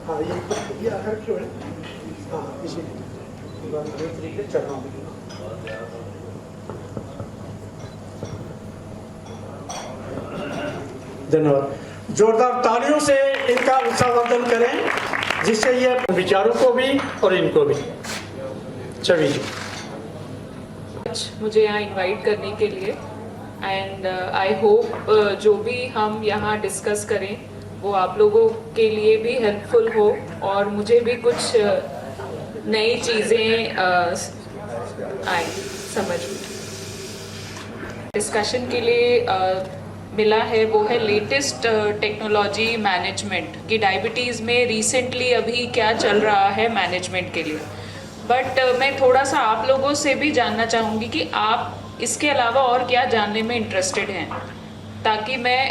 हाँ ये आखिर क्यों है? हाँ इसीलिए तरीके चल रहा हूँ। धन्यवाद। जोरदार तालियों से इनका उत्साहवर्धन करें जिससे ये विचारों को भी और इनको भी। छवि जी, मुझे यहाँ इनवाइट करने के लिए एंड आई होप जो भी हम यहाँ डिस्कस करें वो आप लोगों के लिए भी हेल्पफुल हो और मुझे भी कुछ नई चीज़ें आए समझ में। डिस्कशन के लिए मिला है वो है लेटेस्ट टेक्नोलॉजी मैनेजमेंट कि डायबिटीज़ में रिसेंटली अभी क्या चल रहा है मैनेजमेंट के लिए। बट मैं थोड़ा सा आप लोगों से भी जानना चाहूँगी कि आप इसके अलावा और क्या जानने में इंटरेस्टेड हैं ताकि मैं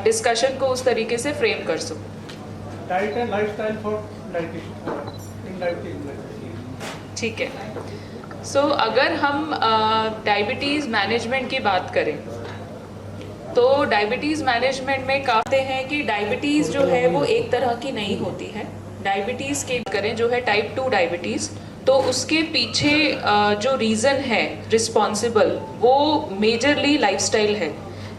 डिस्कशन को उस तरीके से फ्रेम कर सकूँ। Diet and lifestyle for diabetes. ठीक है। सो अगर हम डायबिटीज़ मैनेजमेंट की बात करें तो डायबिटीज़ मैनेजमेंट में कहते हैं कि डायबिटीज़ जो है वो एक तरह की नहीं होती है। डायबिटीज़ की करें जो है टाइप 2 डायबिटीज़, तो उसके पीछे जो रीज़न है रिस्पॉन्सिबल वो मेजरली लाइफस्टाइल है।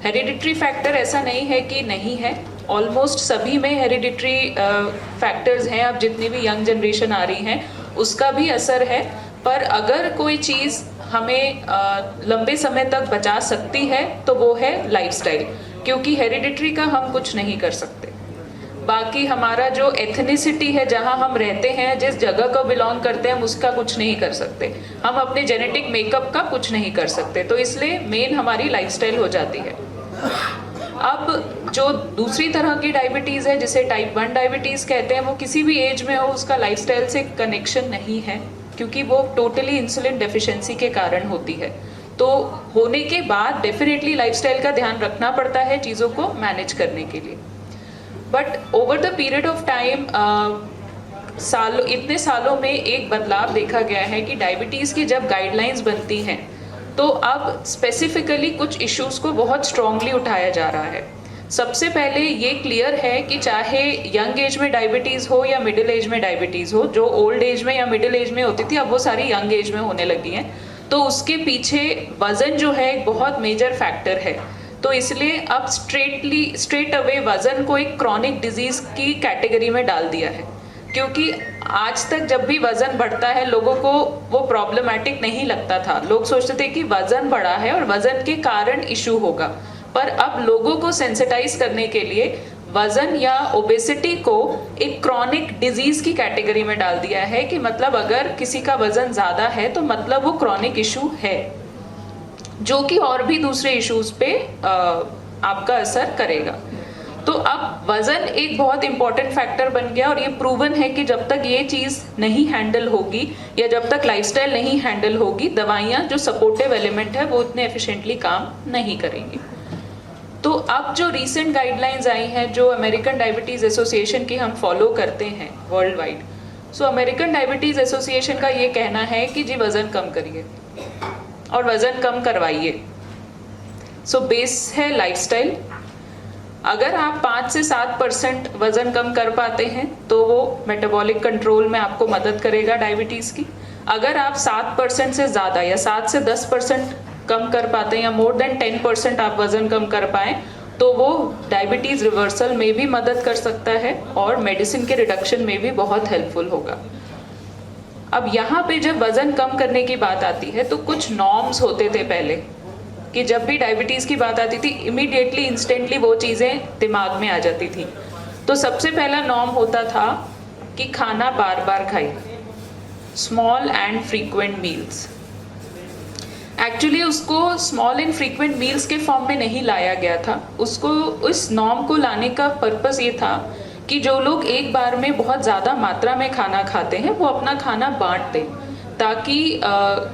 हेरिडिटरी फैक्टर ऐसा नहीं है कि नहीं है, ऑलमोस्ट सभी में हेरिडिटरी फैक्टर्स हैं। अब जितनी भी यंग जनरेशन आ रही हैं उसका भी असर है, पर अगर कोई चीज़ हमें लंबे समय तक बचा सकती है तो वो है लाइफस्टाइल, क्योंकि हेरिडिटरी का हम कुछ नहीं कर सकते। बाकी हमारा जो एथनिसिटी है, जहाँ हम रहते हैं, जिस जगह को बिलोंग करते हैं, हम उसका कुछ नहीं कर सकते। हम अपने जेनेटिक मेकअप का कुछ नहीं कर सकते, तो इसलिए मेन हमारी लाइफस्टाइल हो जाती है। अब जो दूसरी तरह की डायबिटीज़ है जिसे टाइप 1 डायबिटीज़ कहते हैं, वो किसी भी एज में हो उसका लाइफस्टाइल से कनेक्शन नहीं है, क्योंकि वो टोटली इंसुलिन डेफिशिएंसी के कारण होती है। तो होने के बाद डेफिनेटली लाइफस्टाइल का ध्यान रखना पड़ता है चीज़ों को मैनेज करने के लिए। But over the period of time इतने सालों में एक बदलाव देखा गया है कि डायबिटीज़ की जब गाइडलाइंस बनती हैं तो अब स्पेसिफिकली कुछ इश्यूज़ को बहुत स्ट्रांगली उठाया जा रहा है। सबसे पहले ये क्लियर है कि चाहे यंग एज में डायबिटीज़ हो या मिडिल एज में डायबिटीज़ हो, जो ओल्ड एज में या मिडिल एज में होती थी अब वो सारी यंग एज में होने लगी हैं, तो उसके पीछे वज़न जो है एक बहुत मेजर फैक्टर है। तो इसलिए अब स्ट्रेट अवे वज़न को एक क्रॉनिक डिजीज़ की कैटेगरी में डाल दिया है, क्योंकि आज तक जब भी वज़न बढ़ता है लोगों को वो प्रॉब्लमैटिक नहीं लगता था। लोग सोचते थे कि वज़न बढ़ा है और वज़न के कारण इशू होगा, पर अब लोगों को सेंसिटाइज करने के लिए वज़न या ओबेसिटी को एक क्रॉनिक डिजीज़ की कैटेगरी में डाल दिया है कि मतलब अगर किसी का वज़न ज़्यादा है तो मतलब वो क्रॉनिक इशू है, जो कि और भी दूसरे इश्यूज़ पे आपका असर करेगा। तो अब वज़न एक बहुत इंपॉर्टेंट फैक्टर बन गया और ये प्रूवन है कि जब तक ये चीज़ नहीं हैंडल होगी या जब तक लाइफस्टाइल नहीं हैंडल होगी, दवाइयाँ जो सपोर्टिव एलिमेंट है वो इतने एफिशिएंटली काम नहीं करेंगी। तो अब जो रीसेंट गाइडलाइंस आई हैं जो अमेरिकन डायबिटीज़ एसोसिएशन की हम फॉलो करते हैं वर्ल्ड वाइड, सो अमेरिकन डायबिटीज़ एसोसिएशन का ये कहना है कि जी वज़न कम करिए और वज़न कम करवाइए। सो बेस है लाइफस्टाइल। अगर आप 5 से 7% वज़न कम कर पाते हैं तो वो मेटाबॉलिक कंट्रोल में आपको मदद करेगा डायबिटीज़ की। अगर आप 7% से ज़्यादा या 7 से 10% कम कर पाते हैं या मोर देन 10% आप वज़न कम कर पाएँ तो वो डायबिटीज़ रिवर्सल में भी मदद कर सकता है और मेडिसिन के रिडक्शन में भी बहुत हेल्पफुल होगा। अब यहाँ पे जब वज़न कम करने की बात आती है तो कुछ नॉर्म्स होते थे पहले कि जब भी डायबिटीज़ की बात आती थी इमीडिएटली इंस्टेंटली वो चीज़ें दिमाग में आ जाती थी। तो सबसे पहला नॉर्म होता था कि खाना बार बार खाइए, small and frequent meals. Actually उसको स्मॉल एंड फ्रीक्वेंट मील्स के फॉर्म में नहीं लाया गया था, उसको उस नॉर्म को लाने का पर्पस ये था कि जो लोग एक बार में बहुत ज़्यादा मात्रा में खाना खाते हैं वो अपना खाना बांट दें ताकि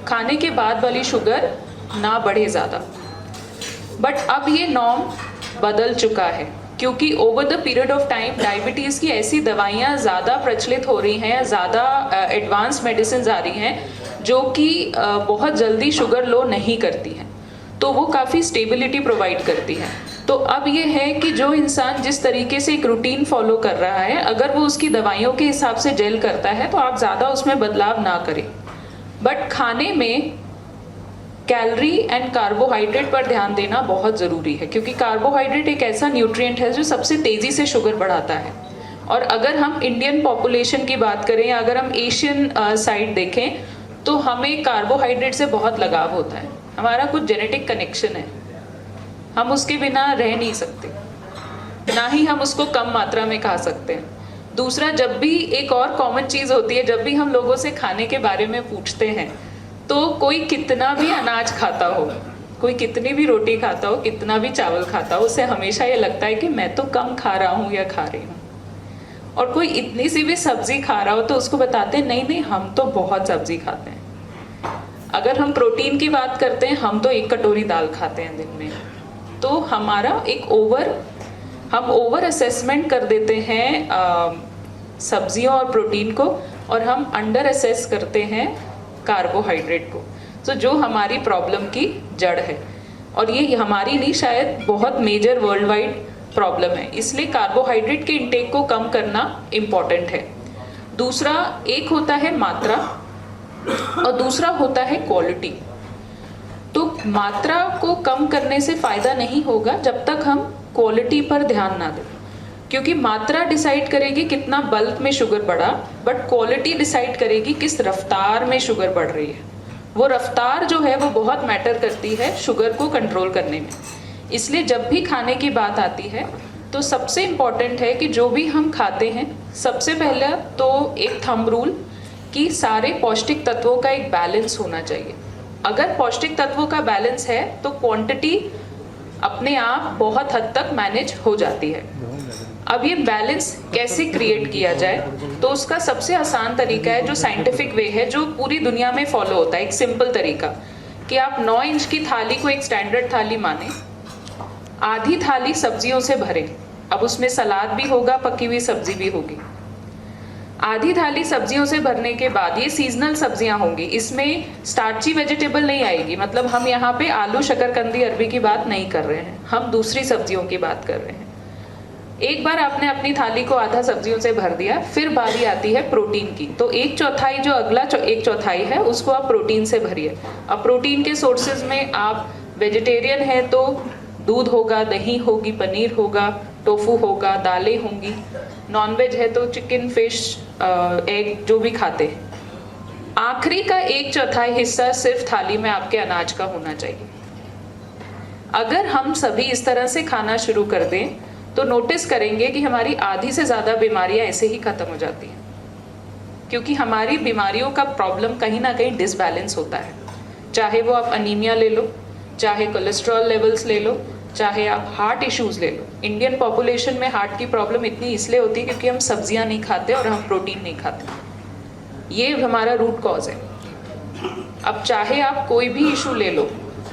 खाने के बाद वाली शुगर ना बढ़े ज़्यादा। बट अब ये नॉर्म बदल चुका है क्योंकि over the period of time diabetes की ऐसी दवाइयाँ ज़्यादा प्रचलित हो रही हैं या ज़्यादा एडवांस मेडिसिन आ रही हैं जो कि बहुत जल्दी शुगर लो नहीं करती हैं, तो वो काफ़ी स्टेबिलिटी प्रोवाइड करती हैं। तो अब ये है कि जो इंसान जिस तरीके से एक रूटीन फॉलो कर रहा है, अगर वो उसकी दवाइयों के हिसाब से जेल करता है तो आप ज़्यादा उसमें बदलाव ना करें। बट खाने में कैलोरी एंड कार्बोहाइड्रेट पर ध्यान देना बहुत ज़रूरी है, क्योंकि कार्बोहाइड्रेट एक ऐसा न्यूट्रिएंट है जो सबसे तेज़ी से शुगर बढ़ाता है। और अगर हम इंडियन पॉपुलेशन की बात करें या अगर हम एशियन साइड देखें तो हमें कार्बोहाइड्रेट से बहुत लगाव होता है, हमारा कुछ जेनेटिक कनेक्शन है, हम उसके बिना रह नहीं सकते, ना ही हम उसको कम मात्रा में खा सकते हैं। दूसरा, जब भी एक और कॉमन चीज़ होती है, जब भी हम लोगों से खाने के बारे में पूछते हैं तो कोई कितना भी अनाज खाता हो, कोई कितनी भी रोटी खाता हो, कितना भी चावल खाता हो, उसे हमेशा ये लगता है कि मैं तो कम खा रहा हूँ या खा रही हूँ। और कोई इतनी सी भी सब्जी खा रहा हो तो उसको बताते हैं नहीं नहीं हम तो बहुत सब्जी खाते हैं। अगर हम प्रोटीन की बात करते हैं, हम तो 1 कटोरी दाल खाते हैं दिन में। तो हमारा एक हम ओवर असेसमेंट कर देते हैं सब्जियों और प्रोटीन को, और हम अंडर असेस करते हैं कार्बोहाइड्रेट को, तो जो हमारी प्रॉब्लम की जड़ है। और ये हमारी नहीं, शायद बहुत मेजर वर्ल्ड वाइड प्रॉब्लम है। इसलिए कार्बोहाइड्रेट के इंटेक को कम करना इम्पॉर्टेंट है। दूसरा, एक होता है मात्रा और दूसरा होता है क्वालिटी। तो मात्रा को कम करने से फ़ायदा नहीं होगा जब तक हम क्वालिटी पर ध्यान ना दें, क्योंकि मात्रा डिसाइड करेगी कितना बल्क में शुगर बढ़ा, बट क्वालिटी डिसाइड करेगी किस रफ्तार में शुगर बढ़ रही है। वो रफ्तार जो है वो बहुत मैटर करती है शुगर को कंट्रोल करने में। इसलिए जब भी खाने की बात आती है तो सबसे इम्पॉर्टेंट है कि जो भी हम खाते हैं, सबसे पहले तो एक थंब रूल कि सारे पौष्टिक तत्वों का एक बैलेंस होना चाहिए। अगर पौष्टिक तत्वों का बैलेंस है तो क्वांटिटी अपने आप बहुत हद तक मैनेज हो जाती है। अब ये बैलेंस कैसे क्रिएट किया जाए, तो उसका सबसे आसान तरीका है, जो साइंटिफिक वे है, जो पूरी दुनिया में फॉलो होता है, एक सिंपल तरीका कि आप 9 इंच की थाली को एक स्टैंडर्ड थाली माने, आधी थाली सब्जियों से भरें। अब उसमें सलाद भी होगा, पकी हुई सब्जी भी होगी। आधी थाली सब्जियों से भरने के बाद ये सीजनल सब्जियां होंगी, इसमें स्टार्ची वेजिटेबल नहीं आएगी। मतलब हम यहाँ पे आलू, शकरकंदी, अरबी की बात नहीं कर रहे हैं, हम दूसरी सब्जियों की बात कर रहे हैं। एक बार आपने अपनी थाली को आधा सब्जियों से भर दिया, फिर बारी आती है प्रोटीन की। तो 1/4 जो अगला 1/4 है उसको आप प्रोटीन से भरिए। अब प्रोटीन के सोर्सेज में आप वेजिटेरियन है तो दूध होगा, दही होगी, पनीर होगा, टोफू होगा, दालें होंगी। नॉनवेज है तो चिकन, फिश, एग, जो भी खाते हैं। आखिरी का 1/4 हिस्सा सिर्फ थाली में आपके अनाज का होना चाहिए। अगर हम सभी इस तरह से खाना शुरू कर दें तो नोटिस करेंगे कि हमारी आधी से ज़्यादा बीमारियां ऐसे ही ख़त्म हो जाती हैं, क्योंकि हमारी बीमारियों का प्रॉब्लम कहीं ना कहीं डिसबैलेंस होता है। चाहे वो आप अनीमिया ले लो, चाहे कोलेस्ट्रॉल लेवल्स ले लो, चाहे आप हार्ट इश्यूज़ ले लो। इंडियन पॉपुलेशन में हार्ट की प्रॉब्लम इतनी इसलिए होती है क्योंकि हम सब्जियां नहीं खाते और हम प्रोटीन नहीं खाते। ये हमारा रूट कॉज है। अब चाहे आप कोई भी इशू ले लो,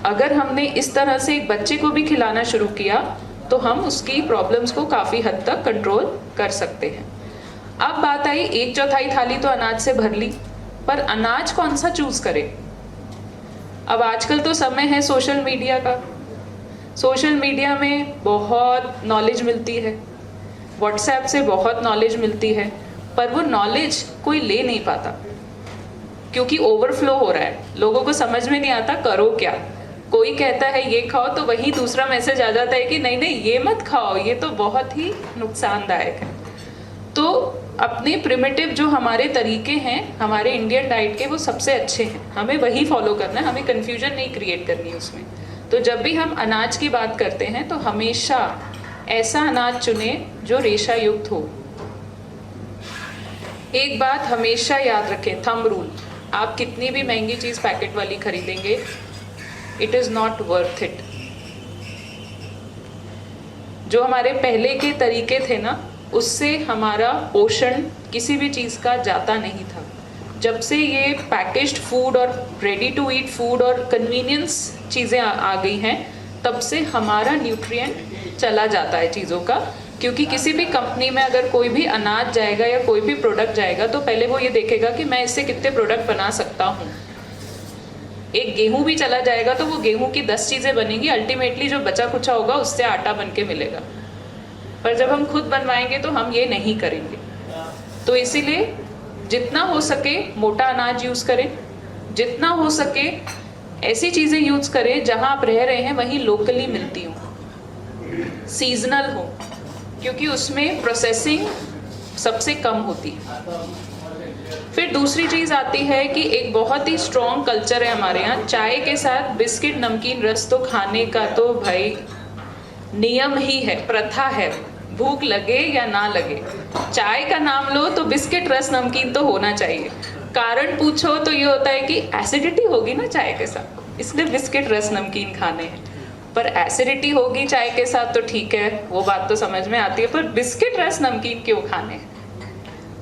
अगर हमने इस तरह से एक बच्चे को भी खिलाना शुरू किया तो हम उसकी प्रॉब्लम्स को काफ़ी हद तक कंट्रोल कर सकते हैं। अब बात आई 1/4 थाली तो अनाज से भर ली, पर अनाज कौन सा चूज करें। अब आजकल तो समय है सोशल मीडिया का। सोशल मीडिया में बहुत नॉलेज मिलती है, व्हाट्सएप से बहुत नॉलेज मिलती है, पर वो नॉलेज कोई ले नहीं पाता क्योंकि ओवरफ्लो हो रहा है। लोगों को समझ में नहीं आता करो क्या। कोई कहता है ये खाओ तो वहीं दूसरा मैसेज आ जाता है कि नहीं नहीं ये मत खाओ, ये तो बहुत ही नुकसानदायक है। तो अपने प्रिमिटिव जो हमारे तरीके हैं हमारे इंडियन डाइट के, वो सबसे अच्छे हैं, हमें वही फॉलो करना है, हमें कन्फ्यूजन नहीं क्रिएट करनी उसमें। तो जब भी हम अनाज की बात करते हैं तो हमेशा ऐसा अनाज चुने जो रेशा युक्त हो। एक बात हमेशा याद रखें, थंब रूल, आप कितनी भी महंगी चीज़ पैकेट वाली खरीदेंगे, it is not worth it. जो हमारे पहले के तरीके थे ना, उससे हमारा पोषण किसी भी चीज़ का जाता नहीं था। जब से ये पैकेज्ड फूड और रेडी टू ईट फूड और कन्वीनियंस चीज़ें आ गई हैं, तब से हमारा न्यूट्रिएंट चला जाता है चीज़ों का। क्योंकि किसी भी कंपनी में अगर कोई भी अनाज जाएगा या कोई भी प्रोडक्ट जाएगा तो पहले वो ये देखेगा कि मैं इससे कितने प्रोडक्ट बना सकता हूँ। एक गेहूं भी चला जाएगा तो वो गेहूं की 10 चीज़ें बनेंगी, अल्टीमेटली जो बचा कुचा होगा उससे आटा बन के मिलेगा। पर जब हम खुद बनवाएंगे तो हम ये नहीं करेंगे। तो इसीलिए जितना हो सके मोटा अनाज यूज़ करें, जितना हो सके ऐसी चीज़ें यूज़ करें जहाँ आप रह रहे हैं वहीं लोकली मिलती हों, सीजनल हो, क्योंकि उसमें प्रोसेसिंग सबसे कम होती है। फिर दूसरी चीज़ आती है कि एक बहुत ही स्ट्रॉन्ग कल्चर है हमारे यहाँ, चाय के साथ बिस्किट नमकीन रस तो खाने का तो भाई नियम ही है, प्रथा है, भूख लगे या ना लगे, चाय का नाम लो तो बिस्किट रस नमकीन तो होना चाहिए। कारण पूछो तो ये होता है कि एसिडिटी होगी ना चाय के साथ, इसलिए बिस्किट रस नमकीन खाने हैं। पर एसिडिटी होगी चाय के साथ तो ठीक है, वो बात तो समझ में आती है, पर बिस्किट रस नमकीन क्यों खाने हैं?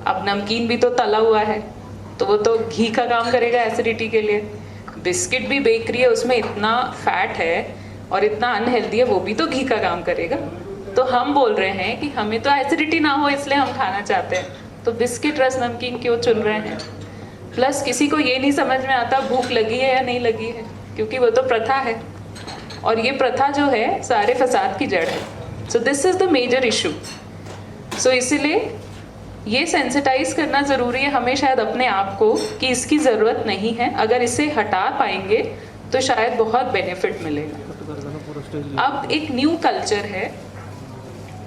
अब नमकीन भी तो तला हुआ है, तो वो तो घी का काम करेगा एसिडिटी के लिए। बिस्किट भी बेकरी है, उसमें इतना फैट है और इतना अनहेल्दी है, वो भी तो घी का काम करेगा। तो हम बोल रहे हैं कि हमें तो एसिडिटी ना हो इसलिए हम खाना चाहते हैं, तो बिस्किट रस नमकीन क्यों चुन रहे हैं? प्लस किसी को ये नहीं समझ में आता भूख लगी है या नहीं लगी है, क्योंकि वो तो प्रथा है, और ये प्रथा जो है सारे फसाद की जड़ है। So this is the major issue. So इसीलिए ये सेंसिटाइज करना ज़रूरी है हमें शायद अपने आप को कि इसकी ज़रूरत नहीं है। अगर इसे हटा पाएंगे तो शायद बहुत बेनिफिट मिलेगा। अब एक न्यू कल्चर है,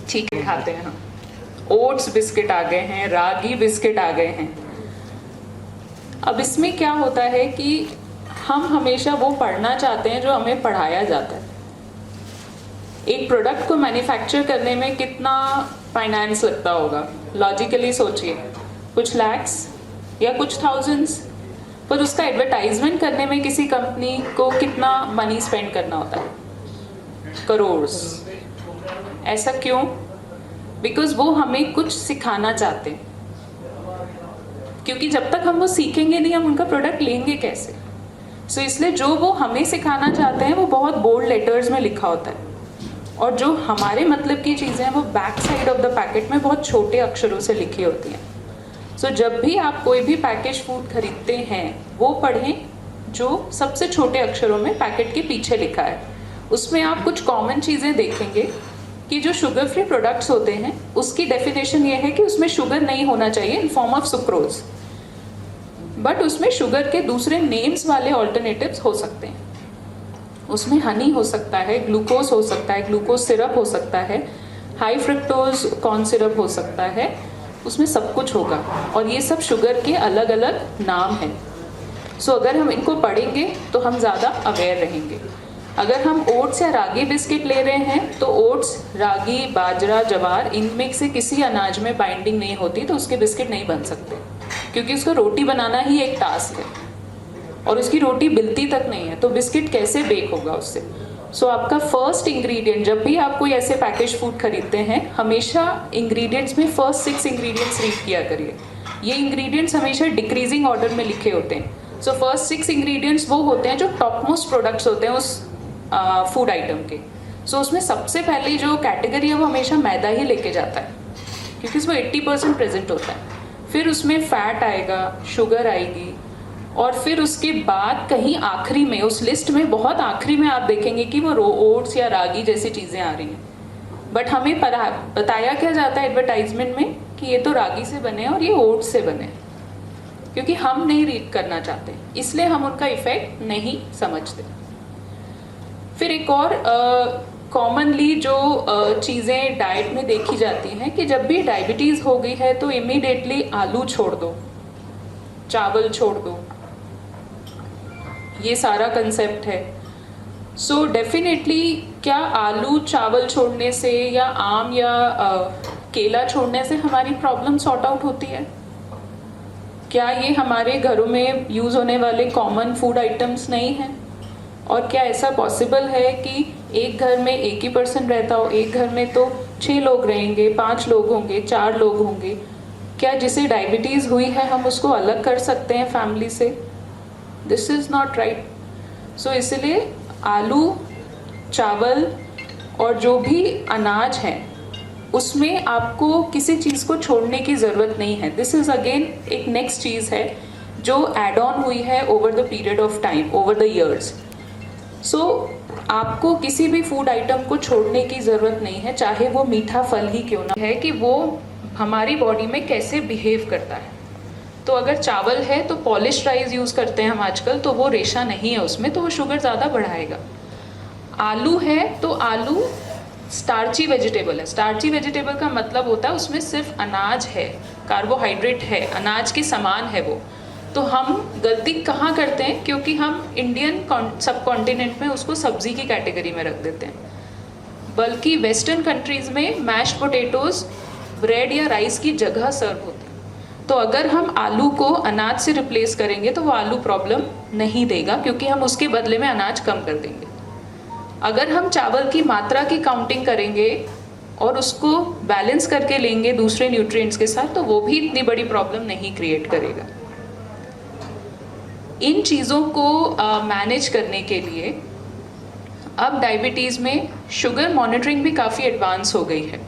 ठीक है, खाते हैं हम, ओट्स बिस्किट आ गए हैं, रागी बिस्किट आ गए हैं। अब इसमें क्या होता है कि हम हमेशा वो पढ़ना चाहते हैं जो हमें पढ़ाया जाता है। एक प्रोडक्ट को मैन्युफैक्चर करने में कितना फाइनेंस लगता होगा, लॉजिकली सोचिए, कुछ लैक्स या कुछ थाउजेंड्स। पर उसका एडवर्टाइजमेंट करने में किसी कंपनी को कितना मनी स्पेंड करना होता है, करोड़स। ऐसा क्यों? बिकॉज वो हमें कुछ सिखाना चाहते हैं, क्योंकि जब तक हम वो सीखेंगे नहीं हम उनका प्रोडक्ट लेंगे कैसे। सो इसलिए जो वो हमें सिखाना चाहते हैं वो बहुत बोल्ड लेटर्स में लिखा होता है, और जो हमारे मतलब की चीज़ें हैं वो back side of the packet में बहुत छोटे अक्षरों से लिखी होती हैं। सो जब भी आप कोई भी पैकेज फूड खरीदते हैं वो पढ़ें जो सबसे छोटे अक्षरों में पैकेट के पीछे लिखा है। उसमें आप कुछ कॉमन चीज़ें देखेंगे कि जो शुगर फ्री प्रोडक्ट्स होते हैं उसकी डेफिनेशन ये है कि उसमें शुगर नहीं होना चाहिए in form of sucrose, but उसमें शुगर के दूसरे नेम्स वाले ऑल्टरनेटिव्स हो सकते हैं। उसमें हनी हो सकता है, ग्लूकोज हो सकता है, ग्लूकोज सिरप हो सकता है, हाई फ्रक्टोज कॉर्न सिरप हो सकता है, उसमें सब कुछ होगा, और ये सब शुगर के अलग अलग नाम हैं। सो अगर हम इनको पढ़ेंगे तो हम ज़्यादा अवेयर रहेंगे। अगर हम ओट्स या रागी बिस्किट ले रहे हैं तो ओट्स, रागी, बाजरा, जवार, इनमें से किसी अनाज में बाइंडिंग नहीं होती तो उसके बिस्किट नहीं बन सकते, क्योंकि उसको रोटी बनाना ही एक टास्क है और उसकी रोटी बिलती तक नहीं है, तो बिस्किट कैसे बेक होगा उससे। सो आपका फर्स्ट इंग्रेडिएंट, जब भी आप कोई ऐसे पैकेज फूड खरीदते हैं हमेशा इंग्रेडिएंट्स में फर्स्ट 6 इंग्रेडिएंट्स रीड किया करिए। ये इंग्रेडिएंट्स हमेशा डिक्रीजिंग ऑर्डर में लिखे होते हैं। सो फर्स्ट 6 इंग्रेडिएंट्स वो होते हैं जो टॉप मोस्ट प्रोडक्ट्स होते हैं उस फूड आइटम के। सो उसमें सबसे पहले जो कैटेगरी है वो हमेशा मैदा ही लेके जाता है, क्योंकि उसमें 80% प्रेजेंट होता है। फिर उसमें फैट आएगा, शुगर आएगी, और फिर उसके बाद कहीं आखिरी में उस लिस्ट में बहुत आखिरी में आप देखेंगे कि वो ओट्स या रागी जैसी चीज़ें आ रही हैं। बट हमें बताया क्या जाता है एडवर्टाइजमेंट में कि ये तो रागी से बने और ये ओट्स से बने, क्योंकि हम नहीं रीड करना चाहते, इसलिए हम उनका इफेक्ट नहीं समझते। फिर एक और कॉमनली जो चीज़ें डाइट में देखी जाती हैं कि जब भी डायबिटीज़ हो गई है तो इमीडिएटली आलू छोड़ दो, चावल छोड़ दो, ये सारा कंसेप्ट है। सो डेफिनेटली क्या आलू चावल छोड़ने से या आम या केला छोड़ने से हमारी प्रॉब्लम सॉर्ट आउट होती है? क्या ये हमारे घरों में यूज़ होने वाले कॉमन फूड आइटम्स नहीं हैं? और क्या ऐसा पॉसिबल है कि एक घर में एक ही पर्सन रहता हो, एक घर में तो 6 लोग रहेंगे, 5 लोग होंगे, 4 लोग होंगे? क्या जिसे डायबिटीज़ हुई है हम उसको अलग कर सकते हैं फैमिली से? This is not right. So इसलिए आलू, चावल और जो भी अनाज हैं उसमें आपको किसी चीज़ को छोड़ने की ज़रूरत नहीं है। दिस इज़ अगेन एक नेक्स्ट चीज़ है जो एड ऑन हुई है over the period of time, over the years. So आपको किसी भी फूड आइटम को छोड़ने की ज़रूरत नहीं है, चाहे वो मीठा फल ही क्यों ना है, कि वो हमारी बॉडी में कैसे बिहेव करता है। तो अगर चावल है तो पॉलिश राइस यूज़ करते हैं हम आजकल, तो वो रेशा नहीं है उसमें, तो वो शुगर ज़्यादा बढ़ाएगा। आलू है तो आलू स्टार्ची वेजिटेबल है। स्टार्ची वेजिटेबल का मतलब होता है उसमें सिर्फ अनाज है, कार्बोहाइड्रेट है, अनाज के समान है वो। तो हम गलती कहाँ करते हैं, क्योंकि हम इंडियन सब कॉन्टिनेंट में उसको सब्जी की कैटेगरी में रख देते हैं, बल्कि वेस्टर्न कंट्रीज़ में मैश पोटैटोज़ ब्रेड या राइस की जगह सर्व होते हैं। तो अगर हम आलू को अनाज से रिप्लेस करेंगे तो वो आलू प्रॉब्लम नहीं देगा, क्योंकि हम उसके बदले में अनाज कम कर देंगे। अगर हम चावल की मात्रा की काउंटिंग करेंगे और उसको बैलेंस करके लेंगे दूसरे न्यूट्रिएंट्स के साथ, तो वो भी इतनी बड़ी प्रॉब्लम नहीं क्रिएट करेगा। इन चीज़ों को मैनेज करने के लिए अब डायबिटीज़ में शुगर मॉनिटरिंग भी काफ़ी एडवांस हो गई है।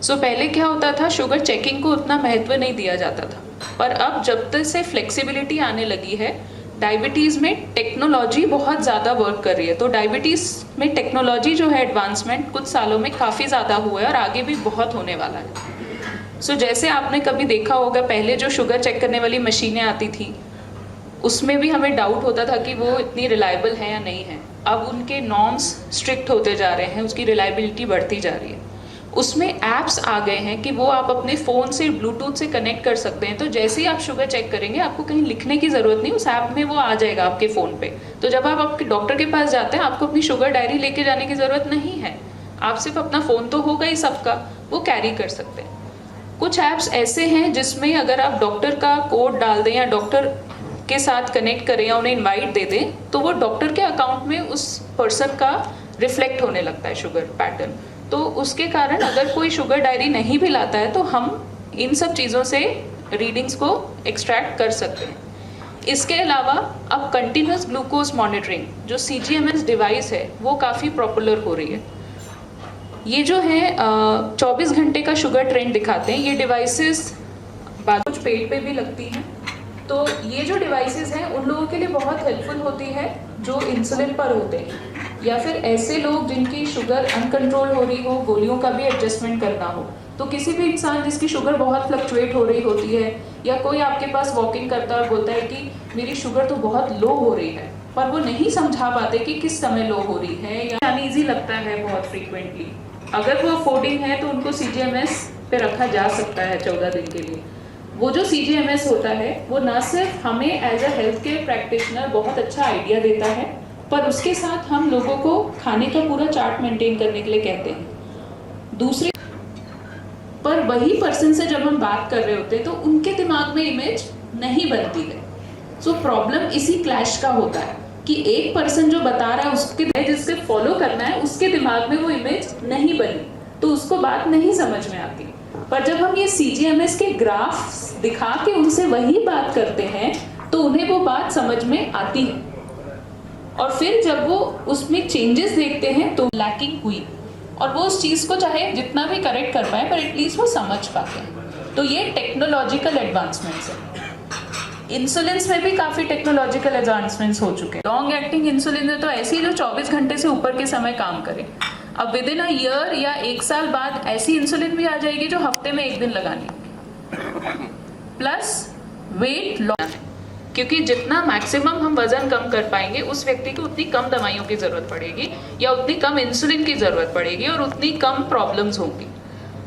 सो पहले क्या होता था, शुगर चेकिंग को उतना महत्व नहीं दिया जाता था, पर अब जब तक से फ्लेक्सिबिलिटी आने लगी है, डायबिटीज़ में टेक्नोलॉजी बहुत ज़्यादा वर्क कर रही है। तो डायबिटीज़ में टेक्नोलॉजी जो है एडवांसमेंट कुछ सालों में काफ़ी ज़्यादा हुआ है और आगे भी बहुत होने वाला है। सो जैसे आपने कभी देखा होगा, पहले जो शुगर चेक करने वाली मशीनें आती थी उसमें भी हमें डाउट होता था कि वो इतनी रिलायबल है या नहीं है। अब उनके नॉर्म्स स्ट्रिक्ट होते जा रहे हैं, उसकी रिलायबिलिटी बढ़ती जा रही है। उसमें ऐप्स आ गए हैं कि वो आप अपने फ़ोन से ब्लूटूथ से कनेक्ट कर सकते हैं। तो जैसे ही आप शुगर चेक करेंगे, आपको कहीं लिखने की ज़रूरत नहीं, उस ऐप में वो आ जाएगा आपके फ़ोन पे। तो जब आप आपके डॉक्टर के पास जाते हैं, आपको अपनी शुगर डायरी लेके जाने की ज़रूरत नहीं है। आप सिर्फ अपना फ़ोन तो होगा ही सबका, वो कैरी कर सकते हैं। कुछ ऐप्स ऐसे हैं जिसमें अगर आप डॉक्टर का कोड डाल दें या डॉक्टर के साथ कनेक्ट करें या उन्हें इनवाइट दे दें, तो वो डॉक्टर के अकाउंट में उस पर्सन का रिफ्लेक्ट होने लगता है शुगर पैटर्न। तो उसके कारण अगर कोई शुगर डायरी नहीं भी लाता है तो हम इन सब चीज़ों से रीडिंग्स को एक्सट्रैक्ट कर सकते हैं। इसके अलावा अब कंटिन्यूस ग्लूकोज मॉनिटरिंग जो CGMS डिवाइस है वो काफ़ी पॉपुलर हो रही है। ये जो है 24 घंटे का शुगर ट्रेंड दिखाते हैं। ये डिवाइसेस कुछ पेट पे भी लगती हैं। तो ये जो डिवाइसेस हैं उन लोगों के लिए बहुत हेल्पफुल होती है जो इंसुलिन पर होते हैं, या फिर ऐसे लोग जिनकी शुगर अनकंट्रोल हो रही हो, गोलियों का भी एडजस्टमेंट करना हो। तो किसी भी इंसान जिसकी शुगर बहुत फ्लक्चुएट हो रही होती है, या कोई आपके पास वॉकिंग करता है और बोलता है कि मेरी शुगर तो बहुत लो हो रही है, पर वो नहीं समझा पाते कि किस समय लो हो रही है, या अनईजी लगता है बहुत फ्रीक्वेंटली, अगर वो अफोर्डिंग है तो उनको CGMS पे रखा जा सकता है 14 दिन के लिए। वो जो CGMS होता है वो ना सिर्फ हमें as a health care practitioner बहुत अच्छा आइडिया देता है, पर उसके साथ हम लोगों को खाने का पूरा चार्ट मेंटेन करने के लिए कहते हैं। दूसरे पर वही पर्सन से जब हम बात कर रहे होते हैं तो उनके दिमाग में इमेज नहीं बनती है। सो प्रॉब्लम इसी क्लैश का होता है कि एक पर्सन जो बता रहा है उसके जिससे फॉलो करना है उसके दिमाग में वो इमेज नहीं बनी, तो उसको बात नहीं समझ में आती। पर जब हम ये CGMS के ग्राफ्स दिखा के उनसे वही बात करते हैं तो उन्हें वो बात समझ में आती है, और फिर जब वो उसमें चेंजेस देखते हैं तो लैकिंग हुई, और वो उस चीज़ को चाहे जितना भी करेक्ट कर पाए पर एटलीस्ट वो समझ पाते हैं। तो ये टेक्नोलॉजिकल एडवांसमेंट्स है। इंसुलिन्स में भी काफ़ी टेक्नोलॉजिकल एडवांसमेंट्स हो चुके हैं। लॉन्ग एक्टिंग इंसुलिन है तो ऐसी जो 24 घंटे से ऊपर के समय काम करे। अब विद इन अ ईयर या 1 साल बाद ऐसी इंसुलिन भी आ जाएगी जो हफ्ते में 1 दिन लगानी। प्लस वेट लॉस, क्योंकि जितना मैक्सिमम हम वजन कम कर पाएंगे उस व्यक्ति को उतनी कम दवाइयों की ज़रूरत पड़ेगी, या उतनी कम इंसुलिन की ज़रूरत पड़ेगी, और उतनी कम प्रॉब्लम्स होंगी।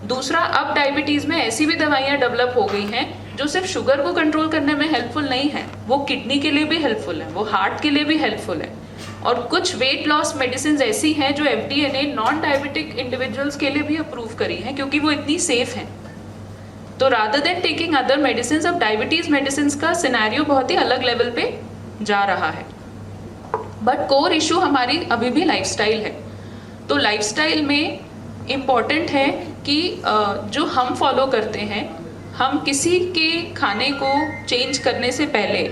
दूसरा, अब डायबिटीज़ में ऐसी भी दवाइयाँ डेवलप हो गई हैं जो सिर्फ शुगर को कंट्रोल करने में हेल्पफुल नहीं है, वो किडनी के लिए भी हेल्पफुल है, वो हार्ट के लिए भी हेल्पफुल है। और कुछ वेट लॉस मेडिसिन ऐसी हैं जो FDA ने नॉन डायबिटिक इंडिविजुअल्स के लिए भी अप्रूव करी हैं, क्योंकि वो इतनी सेफ हैं। तो rather than taking other medicine, अब डायबिटीज मेडिसिन का सिनेरियो बहुत ही अलग लेवल पे जा रहा है। बट कोर इशू हमारी अभी भी लाइफस्टाइल है। तो लाइफस्टाइल में इम्पॉर्टेंट है कि जो हम फॉलो करते हैं, हम किसी के खाने को चेंज करने से पहले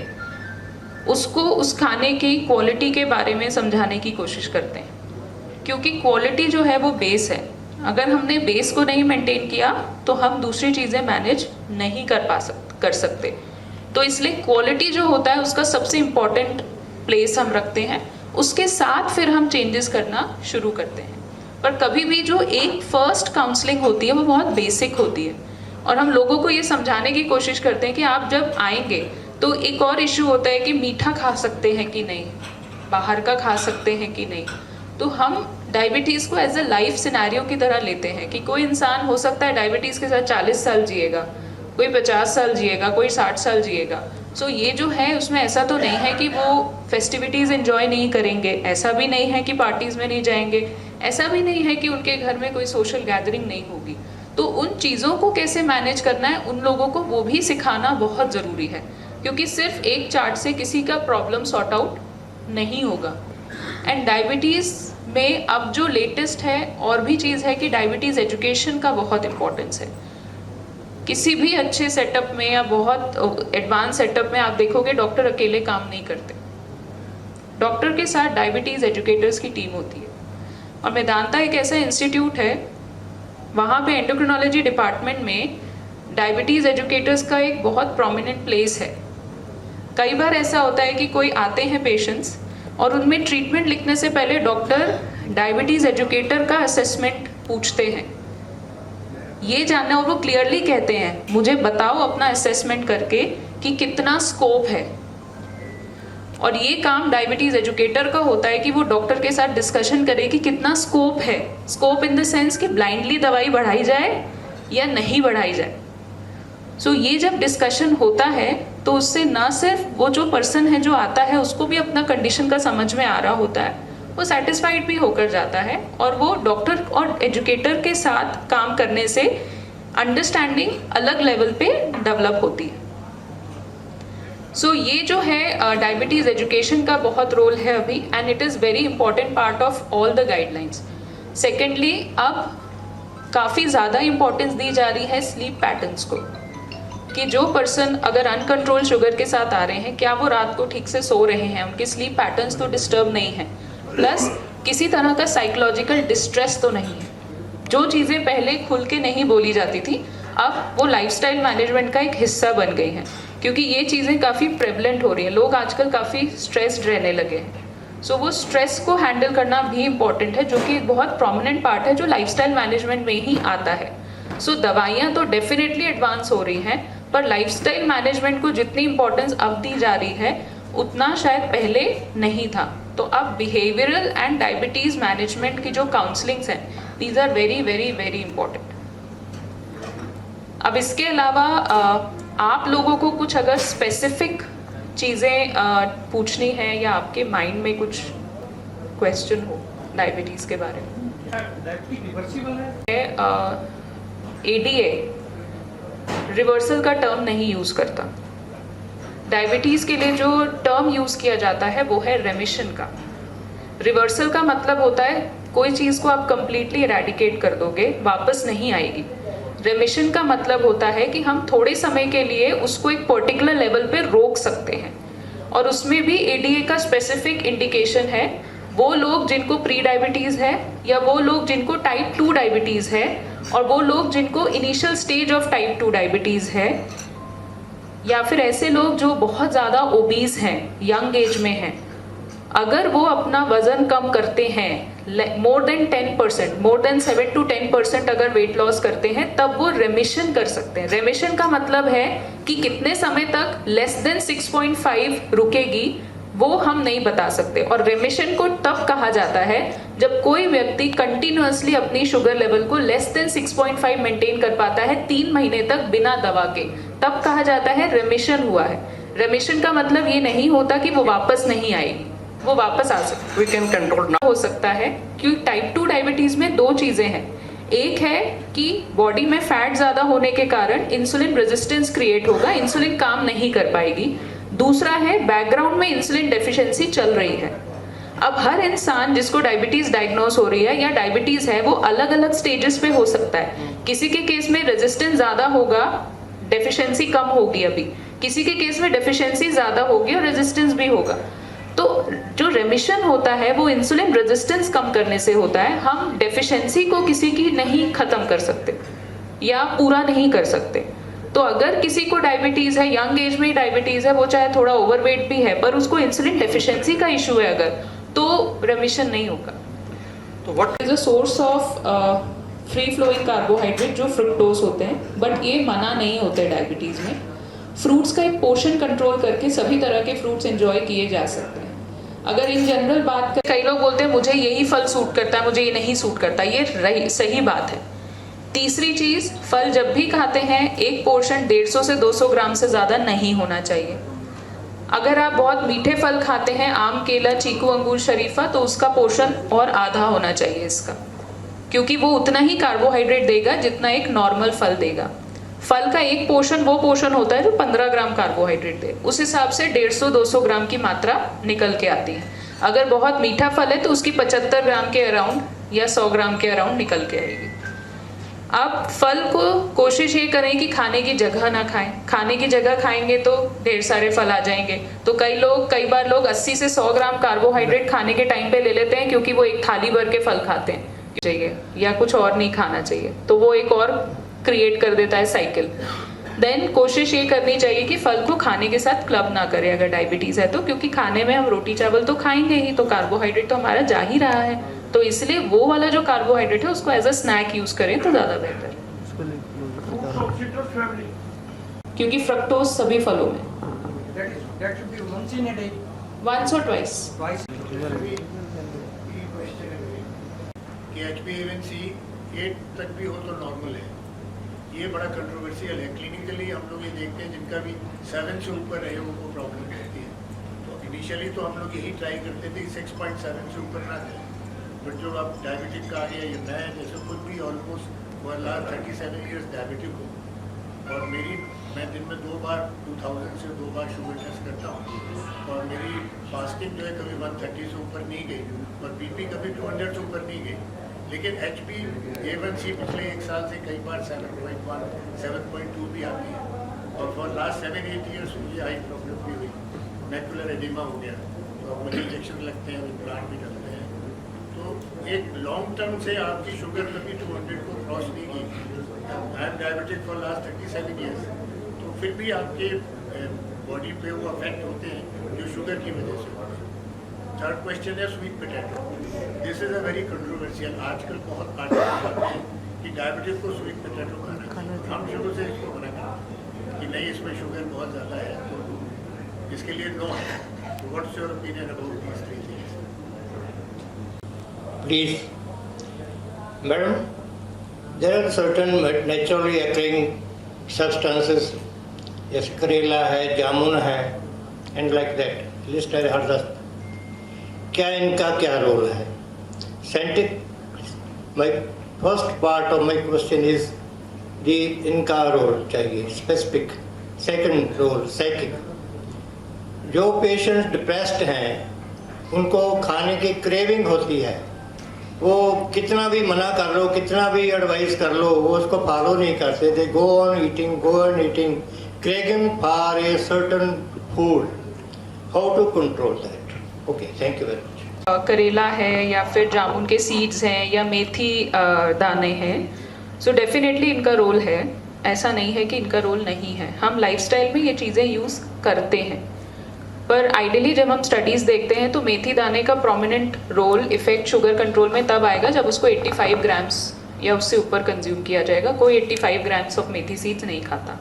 उसको उस खाने की क्वालिटी के बारे में समझाने की कोशिश करते हैं, क्योंकि क्वालिटी जो है वो बेस है। अगर हमने बेस को नहीं मेंटेन किया तो हम दूसरी चीज़ें मैनेज नहीं कर सकते। तो इसलिए क्वालिटी जो होता है उसका सबसे इम्पॉर्टेंट प्लेस हम रखते हैं, उसके साथ फिर हम चेंजेस करना शुरू करते हैं। पर कभी भी जो एक फर्स्ट काउंसलिंग होती है वो बहुत बेसिक होती है, और हम लोगों को ये समझाने की कोशिश करते हैं कि आप जब आएंगे तो एक और इशू होता है कि मीठा खा सकते हैं कि नहीं, बाहर का खा सकते हैं कि नहीं। तो हम डायबिटीज़ को एज अ लाइफ सिनेरियो की तरह लेते हैं कि कोई इंसान हो सकता है डायबिटीज़ के साथ 40 साल जिएगा, कोई 50 साल जिएगा, कोई 60 साल जिएगा। सो ये जो है उसमें ऐसा तो नहीं है कि वो फेस्टिविटीज़ एंजॉय नहीं करेंगे, ऐसा भी नहीं है कि पार्टीज़ में नहीं जाएंगे, ऐसा भी नहीं है कि उनके घर में कोई सोशल गैदरिंग नहीं होगी। तो उन चीज़ों को कैसे मैनेज करना है उन लोगों को वो भी सिखाना बहुत ज़रूरी है, क्योंकि सिर्फ एक चार्ट से किसी का प्रॉब्लम सॉर्ट आउट नहीं होगा। एंड डायबिटीज़ में अब जो लेटेस्ट है और भी चीज़ है कि डायबिटीज़ एजुकेशन का बहुत इम्पोर्टेंस है। किसी भी अच्छे सेटअप में या बहुत एडवांस सेटअप में आप देखोगे डॉक्टर अकेले काम नहीं करते, डॉक्टर के साथ डायबिटीज़ एजुकेटर्स की टीम होती है। और मेदांता एक ऐसा इंस्टीट्यूट है, वहाँ पे एंडोक्रिनोलॉजी डिपार्टमेंट में डायबिटीज़ एजुकेटर्स का एक बहुत प्रोमिनेंट प्लेस है। कई बार ऐसा होता है कि कोई आते हैं पेशेंट्स और उनमें ट्रीटमेंट लिखने से पहले डॉक्टर डायबिटीज़ एजुकेटर का असेसमेंट पूछते हैं, ये जानना, और वो क्लियरली कहते हैं मुझे बताओ अपना असेसमेंट करके कि कितना स्कोप है। और ये काम डायबिटीज़ एजुकेटर का होता है कि वो डॉक्टर के साथ डिस्कशन करे कि कितना स्कोप है, स्कोप इन द सेंस कि ब्लाइंडली दवाई बढ़ाई जाए या नहीं बढ़ाई जाए। सो ये जब डिस्कशन होता है तो उससे ना सिर्फ वो जो पर्सन है जो आता है उसको भी अपना कंडीशन का समझ में आ रहा होता है, वो सेटिस्फाइड भी होकर जाता है, और वो डॉक्टर और एजुकेटर के साथ काम करने से अंडरस्टैंडिंग अलग लेवल पे डेवलप होती है। सो ये जो है डायबिटीज़ एजुकेशन का बहुत रोल है अभी, and it is very important part of all the guidelines. Secondly, अब काफ़ी ज़्यादा इम्पोर्टेंस दी जा रही है स्लीप पैटर्न्स को, कि जो पर्सन अगर अनकंट्रोल शुगर के साथ आ रहे हैं, क्या वो रात को ठीक से सो रहे हैं, उनके स्लीप पैटर्न्स तो डिस्टर्ब नहीं है, प्लस किसी तरह का साइकोलॉजिकल डिस्ट्रेस तो नहीं है। जो चीज़ें पहले खुल के नहीं बोली जाती थी अब वो लाइफस्टाइल मैनेजमेंट का एक हिस्सा बन गई हैं, क्योंकि ये चीज़ें काफ़ी प्रेवलेंट हो रही हैं, लोग आजकल काफ़ी स्ट्रेस्ड रहने लगे हैं। सो वो स्ट्रेस को हैंडल करना भी इम्पॉर्टेंट है, जो कि एक बहुत प्रोमिनेंट पार्ट है जो लाइफस्टाइल मैनेजमेंट में ही आता है। सो दवाइयाँ तो डेफिनेटली एडवांस हो रही हैं, पर लाइफस्टाइल मैनेजमेंट को जितनी इम्पोर्टेंस अब दी जा रही है उतना शायद पहले नहीं था। तो अब बिहेवियरल एंड डायबिटीज़ मैनेजमेंट की जो काउंसलिंग्स हैं, these are very very very important. अब इसके अलावा आप लोगों को कुछ अगर स्पेसिफिक चीज़ें पूछनी है या आपके माइंड में कुछ क्वेश्चन हो डायबिटीज़ के बारे में, एडीए रिवर्सल का टर्म नहीं यूज़ करता। डायबिटीज़ के लिए जो टर्म यूज़ किया जाता है वो है रेमिशन का। रिवर्सल का मतलब होता है कोई चीज़ को आप कंप्लीटली इरेडिकेट कर दोगे, वापस नहीं आएगी। रेमिशन का मतलब होता है कि हम थोड़े समय के लिए उसको एक पर्टिकुलर लेवल पे रोक सकते हैं, और उसमें भी एडीए का स्पेसिफिक इंडिकेशन है। वो लोग जिनको प्री डायबिटीज़ है, या वो लोग जिनको टाइप 2 डायबिटीज़ है, और वो लोग जिनको initial stage of type 2 diabetes है, या फिर ऐसे लोग जो बहुत ज़्यादा ओबीज हैं, यंग एज में हैं, अगर वो अपना वज़न कम करते हैं more than 10%, more than 7 to 10% अगर वेट लॉस करते हैं, तब वो रेमिशन कर सकते हैं। रेमिशन का मतलब है कि कितने समय तक लेस देन 6.5 रुकेगी वो हम नहीं बता सकते। और रेमिशन को तब कहा जाता है जब कोई व्यक्ति कंटिन्यूअसली अपनी शुगर लेवल को लेस देन 6.5 मेंटेन कर पाता है 3 महीने तक बिना दवा के, तब कहा जाता है रेमिशन हुआ है। रेमिशन का मतलब ये नहीं होता कि वो वापस नहीं आएगी, वो वापस आ सकती है। We can control now. हो सकता है क्योंकि टाइप 2 डायबिटीज़ में 2 चीज़ें हैं। एक है कि बॉडी में फैट ज़्यादा होने के कारण इंसुलिन रेजिस्टेंस क्रिएट होगा, इंसुलिन काम नहीं कर पाएगी। दूसरा है बैकग्राउंड में इंसुलिन डेफिशिएंसी चल रही है। अब हर इंसान जिसको डायबिटीज़ डायग्नोस हो रही है या डायबिटीज़ है, वो अलग अलग स्टेजेस पे हो सकता है। किसी के केस में रेजिस्टेंस ज़्यादा होगा, डेफिशिएंसी कम होगी अभी, किसी के केस में डेफिशिएंसी ज़्यादा होगी और रेजिस्टेंस भी होगा। तो जो रेमिशन होता है वो इंसुलिन रेजिस्टेंस कम करने से होता है। हम डेफिशिएंसी को किसी की नहीं ख़त्म कर सकते या पूरा नहीं कर सकते, तो अगर किसी को डायबिटीज है, यंग एज में डायबिटीज है, वो चाहे थोड़ा ओवरवेट भी है, पर उसको इंसुलिन डेफिशिएंसी का इशू है अगर, तो रेमिशन नहीं होगा। तो what is a source of free flowing carbohydrate जो फ्रुक्टोज होते हैं, बट ये मना नहीं होते डायबिटीज में। फ्रूट्स का एक पोर्शन कंट्रोल करके सभी तरह के फ्रूट्स एंजॉय किए जा सकते हैं। अगर इन जनरल बात करें, कई लोग बोलते हैं मुझे यही फल सूट करता है, मुझे ये नहीं सूट करता, ये सही बात है। तीसरी चीज, फल जब भी खाते हैं एक पोर्शन 150 से 200 ग्राम से ज्यादा नहीं होना चाहिए। अगर आप बहुत मीठे फल खाते हैं, आम, केला, चीकू, अंगूर, शरीफा, तो उसका पोर्शन और आधा होना चाहिए इसका, क्योंकि वो उतना ही कार्बोहाइड्रेट देगा जितना एक नॉर्मल फल देगा। फल का एक पोर्शन वो पोर्शन होता है जो 15 ग्राम कार्बोहाइड्रेट दे, उस हिसाब से 150-200 ग्राम की मात्रा निकल के आती है। अगर बहुत मीठा फल है तो उसकी 75 ग्राम के अराउंड या 100 ग्राम के अराउंड निकल के आएगी। आप फल को कोशिश ये करें कि खाने की जगह ना खाएं। खाने की जगह खाएंगे तो ढेर सारे फल आ जाएंगे। तो कई बार लोग 80 से 100 ग्राम कार्बोहाइड्रेट खाने के टाइम पे ले लेते हैं, क्योंकि वो एक थाली भर के फल खाते हैं चाहिए या कुछ और नहीं खाना चाहिए, तो वो एक और क्रिएट कर देता है साइकिल। देन कोशिश ये करनी चाहिए कि फल को खाने के साथ क्लब ना करें अगर डायबिटीज है तो, क्योंकि खाने में हम रोटी चावल तो खाएंगे ही, तो कार्बोहाइड्रेट तो हमारा जा ही रहा है, तो इसलिए वो वाला जो कार्बोहाइड्रेट है उसको एज अ स्नैक यूज करें तो ज्यादा बेहतर, क्योंकि फ्रक्टोज सभी फलों में once or twice। कि HbA1c 8 तक भी हो तो नॉर्मल है, ये बड़ा कंट्रोवर्शियल है। क्लिनिकली हम लोग ये देखते हैं जिनका भी 7 से ऊपर रहे उनको प्रॉब्लम रहती है। तो इनिशियली तो हम लोग यही ट्राई करते थे कि 6.7 से ऊपर ना जाए, बट जो अब डायबिटिक का आ गया, ये मैं जैसे खुद भी almost for last 37 years diabetic हूँ, और मैं दिन में 2 बार 2000 से 2 बार शुगर टेस्ट करता हूँ, और मेरी फास्टिंग जो है कभी 130 से ऊपर नहीं गई और बीपी कभी 200 से ऊपर नहीं गई। लेकिन HbA1c पिछले 1 साल से कई बार 7.1, 7.2 भी आती है, और फॉर लास्ट 7-8 ईयर्स मुझे आई प्रॉब्लम भी हुई, मैकुलर एडिमा हो गया, तो अब मुझे इंजेक्शन लगते हैं, इम्प्लांट भी डलते हैं। तो एक लॉन्ग टर्म से आपकी शुगर कभी 200 को क्रॉस नहीं की। I am diabetic for last 37 years, तो फिर भी आपके बॉडी पे वो अफेक्ट होते हैं जो शुगर की वजह से होते हैं। थर्ड क्वेश्चन है sweet potato. This is a very controversial. आजकल बहुत आर्टिकल आते हैं कि डायबिटिक को स्वीट पोटैटो खाना, हम शुरू से इसको मना करते हैं कि नहीं, इसमें शुगर बहुत ज़्यादा है, तो इसके लिए नो है। What's your opinion about these 3 things? Please, madam, there are certain naturally occurring substances, जैसे करेला है, जामुन है, and like that. List है हर 10। क्या इनका क्या रोल है? My first part of my question is इनका रोल चाहिए स्पेसिफिक। Second role psychic. जो पेशेंट्स डिप्रेस्ड हैं उनको खाने की क्रेविंग होती है, वो कितना भी मना कर लो, कितना भी एडवाइस कर लो, वो उसको फॉलो नहीं करते। They go on eating craving for a certain food. How to control that? Okay, thank you very much. करेला है या फिर जामुन के सीड्स हैं या मेथी दाने हैं, सो डेफिनेटली इनका रोल है। ऐसा नहीं है कि इनका रोल नहीं है, हम लाइफस्टाइल में ये चीज़ें यूज़ करते हैं, पर आइडियली जब हम स्टडीज़ देखते हैं तो मेथी दाने का prominent role effect sugar control में तब आएगा जब उसको 85 ग्राम्स या उससे ऊपर कंज्यूम किया जाएगा। कोई 85 ग्राम्स ऑफ मेथी सीड्स नहीं खाता।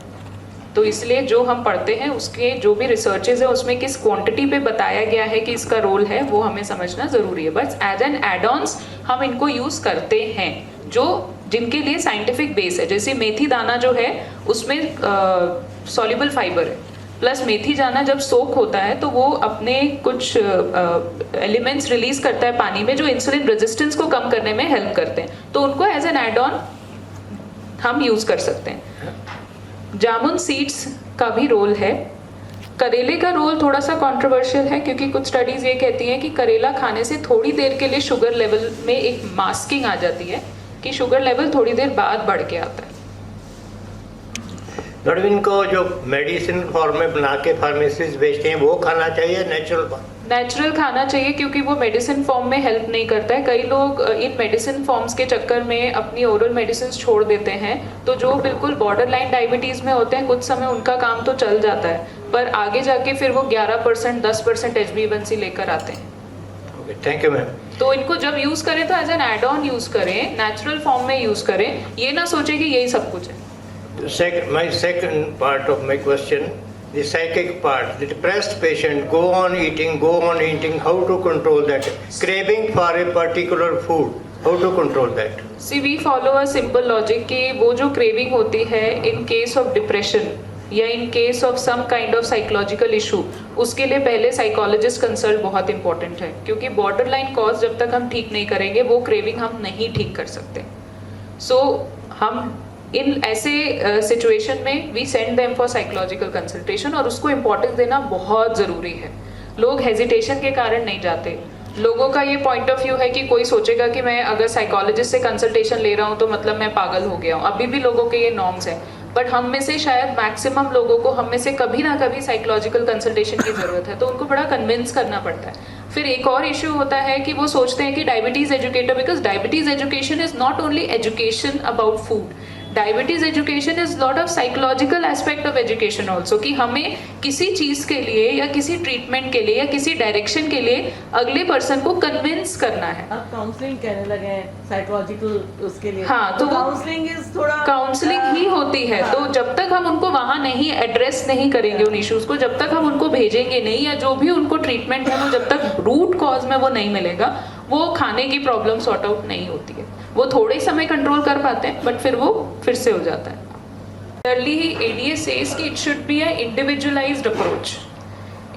तो इसलिए जो हम पढ़ते हैं उसके जो भी रिसर्चेज है उसमें किस क्वांटिटी पे बताया गया है कि इसका रोल है, वो हमें समझना ज़रूरी है। बस एज एन एड ऑन्स हम इनको यूज़ करते हैं जो जिनके लिए साइंटिफिक बेस है। जैसे मेथी दाना जो है उसमें सॉल्युबल फाइबर है, प्लस मेथी दाना जब सोक होता है तो वो अपने कुछ एलिमेंट्स रिलीज करता है पानी में जो इंसुलिन रेजिस्टेंस को कम करने में हेल्प करते हैं, तो उनको एज एन एड ऑन हम यूज़ कर सकते हैं। जामुन सीड्स का भी रोल है। करेले का रोल थोड़ा सा कंट्रोवर्शियल है क्योंकि कुछ स्टडीज़ ये कहती हैं कि करेला खाने से थोड़ी देर के लिए शुगर लेवल में एक मास्किंग आ जाती है कि शुगर लेवल थोड़ी देर बाद बढ़ के आता है। मैडम, इनको जो मेडिसिन फॉर्म में बना के फार्मेसीज बेचते हैं वो खाना चाहिए नेचुरल? नेचुरल खाना चाहिए क्योंकि वो मेडिसिन फॉर्म में हेल्प नहीं करता है। कई लोग इन मेडिसिन फॉर्म्स के चक्कर में अपनी ओरल मेडिसिन छोड़ देते हैं, तो जो बिल्कुल बॉर्डर लाइन डायबिटीज़ में होते हैं कुछ समय उनका काम तो चल जाता है, पर आगे जाके फिर वो 11% 10% HbA1c लेकर आते हैं। Okay, thank you ma'am. तो इनको जब यूज़ करें तो as an add on use करें, नेचुरल फॉर्म में यूज़ करें, ये ना सोचें कि यही सब कुछ है। My second part of my question, the psychic part, the depressed patient go on eating, how to control that? Craving for a particular food, how to control that? See, we follow a simple logic कि वो जो craving होती है in case of depression या in case of some kind of psychological issue, उसके लिए पहले psychologist consult बहुत इंपॉर्टेंट है, क्योंकि बॉर्डर लाइन कॉज जब तक हम ठीक नहीं करेंगे वो क्रेविंग हम नहीं ठीक कर सकते। सो हम इन ऐसे सिचुएशन में we send them for psychological consultation, और उसको इम्पोर्टेंस देना बहुत ज़रूरी है। लोग हेजिटेशन के कारण नहीं जाते। लोगों का ये पॉइंट ऑफ व्यू है कि कोई सोचेगा कि मैं अगर साइकोलॉजिस्ट से कंसल्टेशन ले रहा हूँ तो मतलब मैं पागल हो गया हूँ। अभी भी लोगों के ये नॉर्म्स हैं, बट हम में से शायद मैक्सिमम लोगों को हम में से कभी ना कभी साइकोलॉजिकल कंसल्टेशन की ज़रूरत है, तो उनको बड़ा कन्विंस करना पड़ता है। फिर एक और इशू होता है कि वो सोचते हैं कि diabetes educator, because diabetes education is not only education about food, diabetes education is lot of psychological aspect of education also, कि हमें किसी चीज़ के लिए या किसी ट्रीटमेंट के लिए या किसी डायरेक्शन के लिए अगले पर्सन को कन्विंस करना है। अब काउंसलिंग कहने लगे हैं साइकोलॉजिकल उसके लिए, हाँ, तो काउंसलिंग इज थोड़ा काउंसलिंग ही होती है। हाँ। तो जब तक हम उनको वहाँ नहीं एड्रेस नहीं करेंगे उन इश्यूज को, जब तक हम उनको भेजेंगे नहीं, या जो भी उनको ट्रीटमेंट है वो जब तक रूट कॉज में वो नहीं मिलेगा, वो खाने की प्रॉब्लम सॉर्ट आउट नहीं होती है। वो थोड़े समय कंट्रोल कर पाते हैं, बट फिर वो फिर से हो जाता है। Early ही ADA says कि it should be a individualized approach.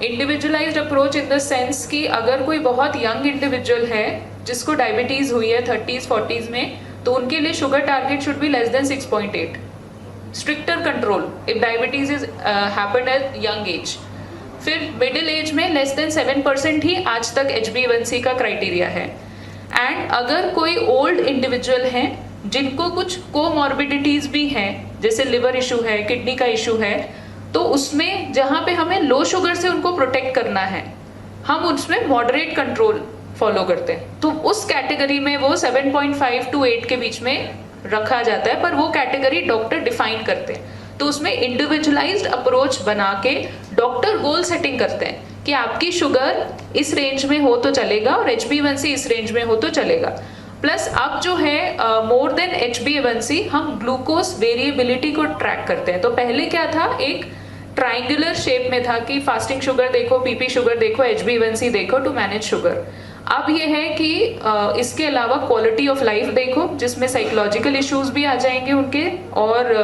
Individualized approach in the sense कि अगर कोई बहुत यंग इंडिविजुअल है जिसको डायबिटीज़ हुई है 30s 40s में, तो उनके लिए sugar target should be less than 6.8. Stricter control if diabetes is happened at young age. फिर मिडिल एज में लेस देन 7% ही आज तक HbA1c का क्राइटेरिया है। एंड अगर कोई ओल्ड इंडिविजुअल हैं जिनको कुछ कोमॉर्बिडिटीज़ भी हैं, जैसे लिवर इशू है, किडनी का इशू है, तो उसमें जहाँ पे हमें लो शुगर से उनको प्रोटेक्ट करना है, हम उसमें मॉडरेट कंट्रोल फॉलो करते हैं। तो उस कैटेगरी में वो 7.5 to 8 के बीच में रखा जाता है, पर वो कैटेगरी डॉक्टर डिफाइन करते हैं। तो उसमें इंडिविजुअलाइज्ड अप्रोच बना के डॉक्टर गोल सेटिंग करते हैं कि आपकी शुगर इस रेंज में हो तो चलेगा और HbA1c इस रेंज में हो तो चलेगा। प्लस अब जो है मोर देन HbA1c हम ग्लूकोज वेरिएबिलिटी को ट्रैक करते हैं। तो पहले क्या था, एक ट्राइंगुलर शेप में था कि फास्टिंग शुगर देखो, PP शुगर देखो, HbA1c देखो टू मैनेज शुगर। अब ये है कि इसके अलावा क्वालिटी ऑफ लाइफ देखो, जिसमें साइकोलॉजिकल इश्यूज भी आ जाएंगे उनके, और